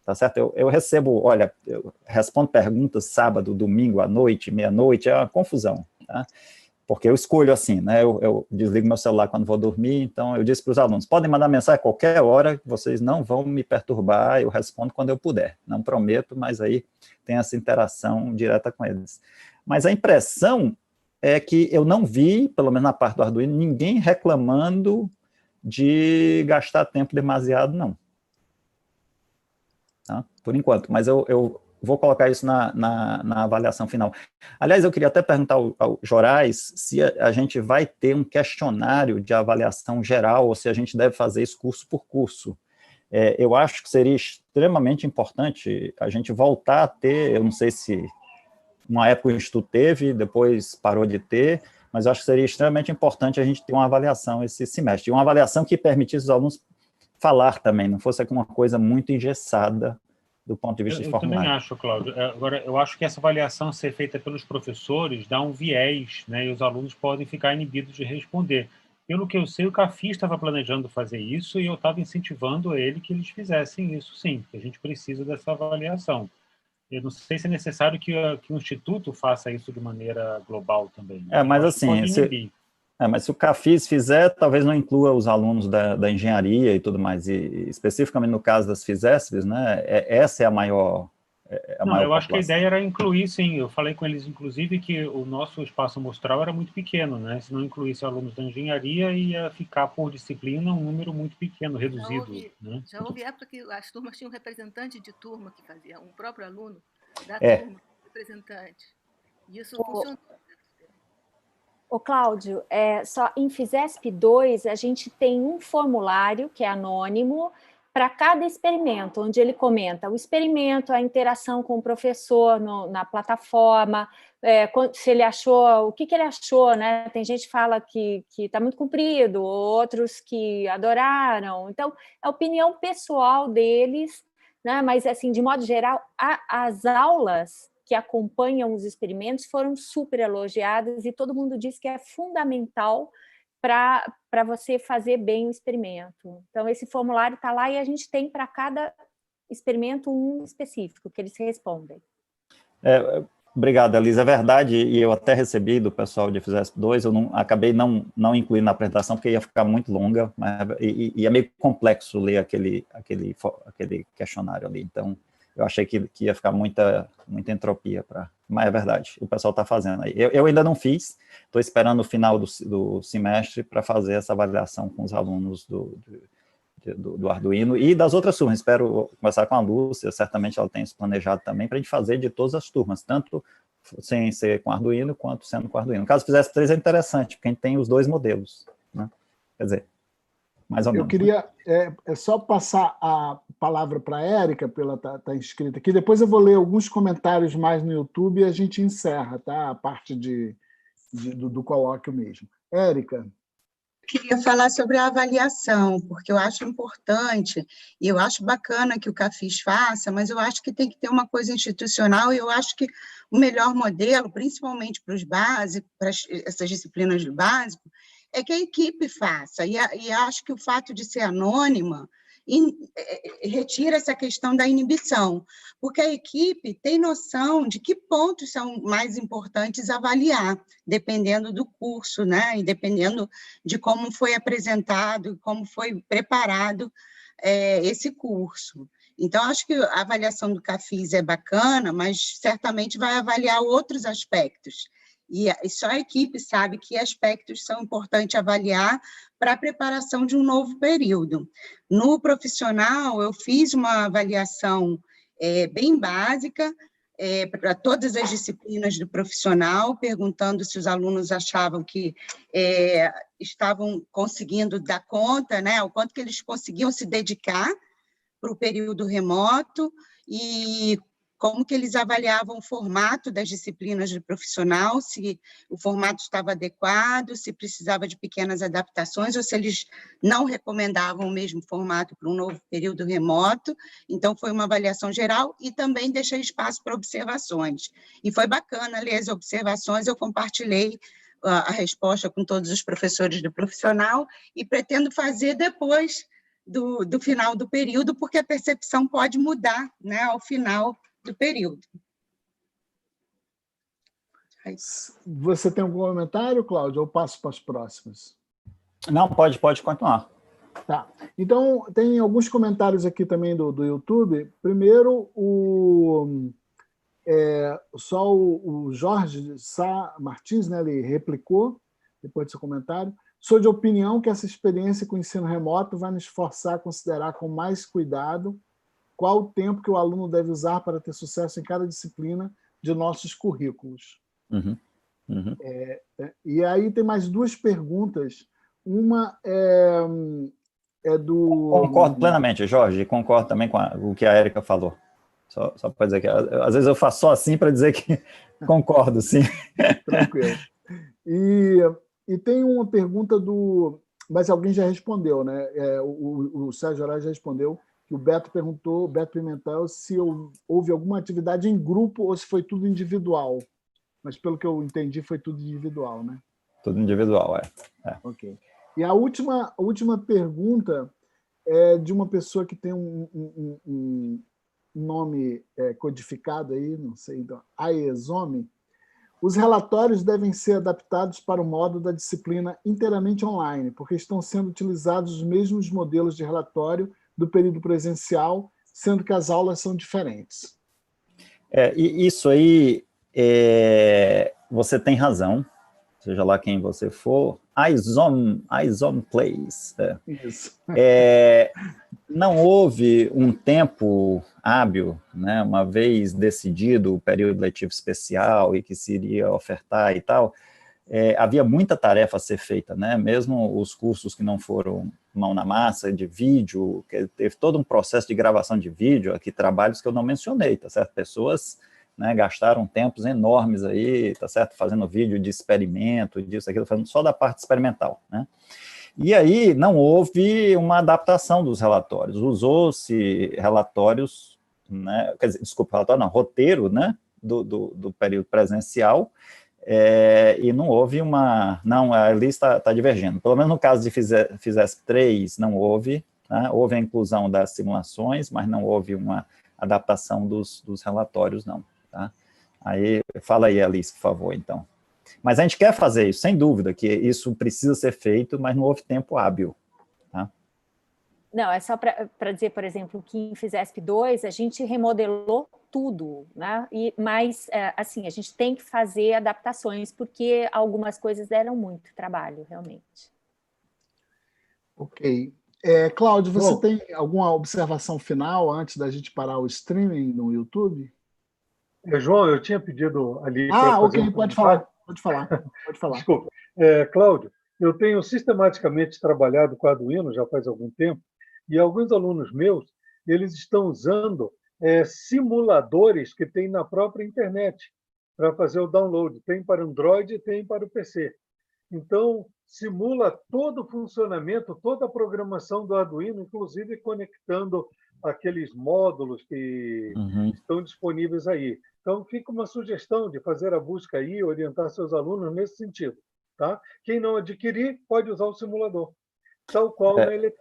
tá certo, eu recebo, olha, eu respondo perguntas sábado, domingo, à noite, meia-noite, é uma confusão, tá? Porque eu escolho assim, né? Eu desligo meu celular quando vou dormir, então eu disse para os alunos, podem mandar mensagem a qualquer hora, vocês não vão me perturbar, eu respondo quando eu puder, não prometo, mas aí tem essa interação direta com eles. Mas a impressão é que eu não vi, pelo menos na parte do Arduino, ninguém reclamando de gastar tempo demasiado, não. Tá? Por enquanto, mas eu vou colocar isso na avaliação final. Aliás, eu queria até perguntar ao Jorais se a gente vai ter um questionário de avaliação geral ou se a gente deve fazer isso curso por curso. eu acho que seria extremamente importante a gente voltar a ter, eu não sei se uma época o Instituto teve, depois parou de ter, mas eu acho que seria extremamente importante a gente ter uma avaliação esse semestre, uma avaliação que permitisse os alunos falar também, não fosse uma coisa muito engessada do ponto de vista de formulário. Eu também acho, Cláudio. Agora, eu acho que essa avaliação ser feita pelos professores dá um viés, né, e os alunos podem ficar inibidos de responder. Pelo que eu sei, o CAFIS estava planejando fazer isso e eu estava incentivando ele que eles fizessem isso, sim, que a gente precisa dessa avaliação. Eu não sei se é necessário que o Instituto faça isso de maneira global também. Mas assim, mas se o CAFIS fizer, talvez não inclua os alunos da engenharia e tudo mais, e especificamente no caso das FISESPs, né, essa é a maior eu acho que a ideia era incluir, sim. Eu falei com eles, inclusive, que o nosso espaço amostral era muito pequeno, né? Se não incluísse alunos da engenharia, ia ficar por disciplina um número muito pequeno, reduzido. Já houve época que as turmas tinham um representante de turma que fazia, um próprio aluno da turma, representante. E isso funcionou. Ô, Cláudio, só em FISESP 2, a gente tem um formulário que é anônimo para cada experimento, onde ele comenta o experimento, a interação com o professor na plataforma, se ele achou, o que ele achou, né? Tem gente que fala que está muito comprido, outros que adoraram. Então, é a opinião pessoal deles, né? Mas, assim, de modo geral, as aulas que acompanham os experimentos foram super elogiadas e todo mundo diz que é fundamental para você fazer bem o experimento. Então, esse formulário está lá e a gente tem para cada experimento um específico que eles respondem. Obrigado, Elisa. É verdade, e eu até recebi do pessoal de FISESP 2, eu acabei não incluindo na apresentação, porque ia ficar muito longa, e é meio complexo ler aquele questionário ali, então eu achei que ia ficar muita entropia, mas é verdade, o pessoal está fazendo aí. Eu ainda não fiz, estou esperando o final do semestre para fazer essa avaliação com os alunos do Arduino e das outras turmas. Espero conversar com a Lúcia, certamente ela tem isso planejado também, para a gente fazer de todas as turmas, tanto sem ser com Arduino, quanto sendo com Arduino. No caso, FISESP 3 é interessante, porque a gente tem os dois modelos, né? Quer dizer, mais ou menos. Eu queria só passar a palavra para a Érica, pela tá inscrita aqui, depois eu vou ler alguns comentários mais no YouTube e a gente encerra, tá? A parte do colóquio mesmo. Érica. Queria falar sobre a avaliação, porque eu acho importante, e eu acho bacana que o CAFIS faça, mas eu acho que tem que ter uma coisa institucional, e eu acho que o melhor modelo, principalmente para os básicos, para essas disciplinas do básico, é que a equipe faça, e acho que o fato de ser anônima retira essa questão da inibição, porque a equipe tem noção de que pontos são mais importantes avaliar, dependendo do curso, né? E dependendo de como foi apresentado, como foi preparado esse curso. Então, acho que a avaliação do CAFIS é bacana, mas certamente vai avaliar outros aspectos. E só a equipe sabe que aspectos são importantes avaliar para a preparação de um novo período. No profissional, eu fiz uma avaliação bem básica para todas as disciplinas do profissional, perguntando se os alunos achavam que estavam conseguindo dar conta, né, o quanto que eles conseguiam se dedicar para o período remoto e como que eles avaliavam o formato das disciplinas do profissional, se o formato estava adequado, se precisava de pequenas adaptações, ou se eles não recomendavam o mesmo formato para um novo período remoto. Então, foi uma avaliação geral e também deixei espaço para observações. E foi bacana ler as observações, eu compartilhei a resposta com todos os professores do profissional e pretendo fazer depois do final do período, porque a percepção pode mudar, né, ao final do período. Você tem algum comentário, Cláudio, ou passo para as próximas? Não, pode continuar. Tá. Então, tem alguns comentários aqui também do YouTube. Primeiro, só o Jorge Sá Martins, né, ele replicou, depois do seu comentário, sou de opinião que essa experiência com o ensino remoto vai nos forçar a considerar com mais cuidado qual o tempo que o aluno deve usar para ter sucesso em cada disciplina de nossos currículos. E aí tem mais duas perguntas. Uma é é do... Concordo plenamente, Jorge, concordo também com o que a Érica falou. Só para dizer que, às vezes eu faço só assim para dizer que concordo, sim. Tranquilo. E tem uma pergunta do... Mas alguém já respondeu, né? O Sérgio Horácio já respondeu, que o Beto perguntou, o Beto Pimentel, se houve alguma atividade em grupo ou se foi tudo individual. Mas, pelo que eu entendi, foi tudo individual, né? Tudo individual, Ok. E a última pergunta é de uma pessoa que tem um nome codificado aí, não sei, então, Aezome. Os relatórios devem ser adaptados para o modo da disciplina inteiramente online, porque estão sendo utilizados os mesmos modelos de relatório do período presencial, sendo que as aulas são diferentes. E isso aí, você tem razão, seja lá quem você for, Aezome Plays. Isso. Não houve um tempo hábil, né, uma vez decidido o período letivo especial e que se iria ofertar e tal, havia muita tarefa a ser feita, né, mesmo os cursos que não foram mão na massa, de vídeo, que teve todo um processo de gravação de vídeo, aqui trabalhos que eu não mencionei, tá certo? Pessoas, né, gastaram tempos enormes aí, tá certo? Fazendo vídeo de experimento, disso, aquilo, fazendo só da parte experimental, né? E aí não houve uma adaptação dos relatórios, usou-se relatórios, né, quer dizer, desculpa, relatório não, roteiro, né, do período presencial, e não houve não, a lista está divergindo, pelo menos no caso de FISESP 3 não houve, né, houve a inclusão das simulações, mas não houve uma adaptação dos relatórios não, tá? Aí, fala aí, Alice, por favor, então. Mas a gente quer fazer isso, sem dúvida, que isso precisa ser feito, mas não houve tempo hábil. Tá? Não, é só para dizer, por exemplo, que em FISESP 2 a gente remodelou tudo, né? Mas, assim, a gente tem que fazer adaptações, porque algumas coisas deram muito trabalho, realmente. Ok. Cláudio, você tem alguma observação final antes da gente parar o streaming no YouTube? João, eu tinha pedido ali... ok, pode falar. Desculpa. Cláudio, eu tenho sistematicamente trabalhado com Arduino já faz algum tempo, e alguns alunos meus, eles estão usando simuladores que tem na própria internet para fazer o download. Tem para Android e tem para o PC. Então, simula todo o funcionamento, toda a programação do Arduino, inclusive conectando aqueles módulos que estão disponíveis aí. Então, fica uma sugestão de fazer a busca aí, orientar seus alunos nesse sentido. Tá? Quem não adquirir, pode usar o simulador, tal qual na eletrônica.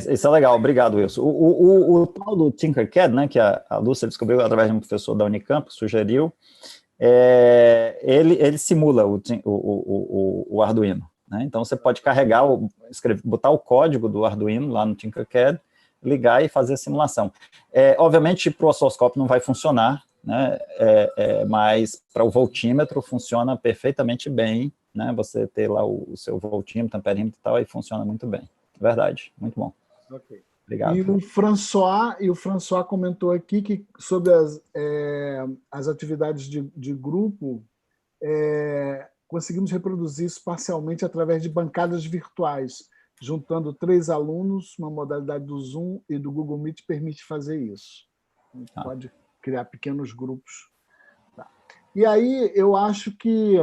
Isso é legal, obrigado, Wilson. O tal do Tinkercad, né, que a Lúcia descobriu através de um professor da Unicamp, que sugeriu, ele simula o Arduino. Né? Então, você pode carregar, botar o código do Arduino lá no Tinkercad, ligar e fazer a simulação. Obviamente, para o osciloscópio não vai funcionar, né? Mas para o voltímetro funciona perfeitamente bem, né? Você ter lá o seu voltímetro, amperímetro e tal, aí funciona muito bem. Verdade, muito bom. Okay. Obrigado. E o François comentou aqui que sobre as atividades de grupo, conseguimos reproduzir isso parcialmente através de bancadas virtuais, juntando 3 alunos, uma modalidade do Zoom e do Google Meet permite fazer isso. A gente pode criar pequenos grupos. Tá. E aí, eu acho que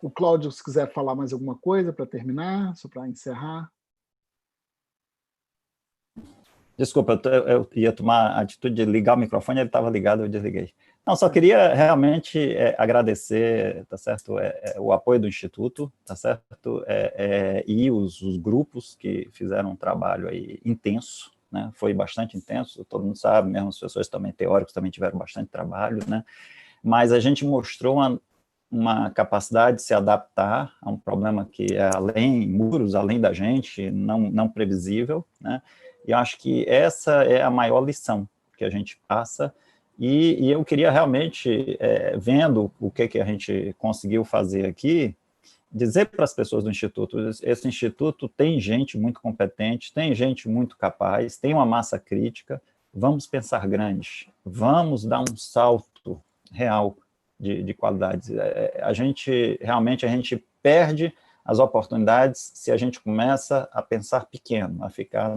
o Cláudio, se quiser falar mais alguma coisa para terminar, só para encerrar. Desculpa, eu ia tomar a atitude de ligar o microfone, ele estava ligado, eu desliguei. Não, só queria realmente agradecer, tá certo, o apoio do Instituto, tá certo, e os grupos que fizeram um trabalho aí intenso, né, foi bastante intenso, todo mundo sabe, mesmo os professores também teóricos também tiveram bastante trabalho, né, mas a gente mostrou uma capacidade de se adaptar a um problema que é muros além da gente, não previsível, né, e eu acho que essa é a maior lição que a gente passa, e eu queria realmente, vendo o que a gente conseguiu fazer aqui, dizer para as pessoas do Instituto, esse Instituto tem gente muito competente, tem gente muito capaz, tem uma massa crítica, vamos pensar grande, vamos dar um salto real de qualidade. A gente perde as oportunidades se a gente começa a pensar pequeno, a ficar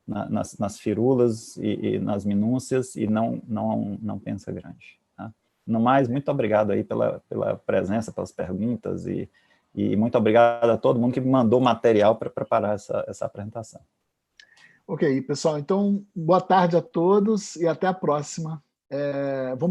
nas firulas e nas minúcias e não pensa grande. Tá? No mais, muito obrigado aí pela presença, pelas perguntas e muito obrigado a todo mundo que me mandou material para preparar essa apresentação. Ok, pessoal, então, boa tarde a todos e até a próxima. Vamos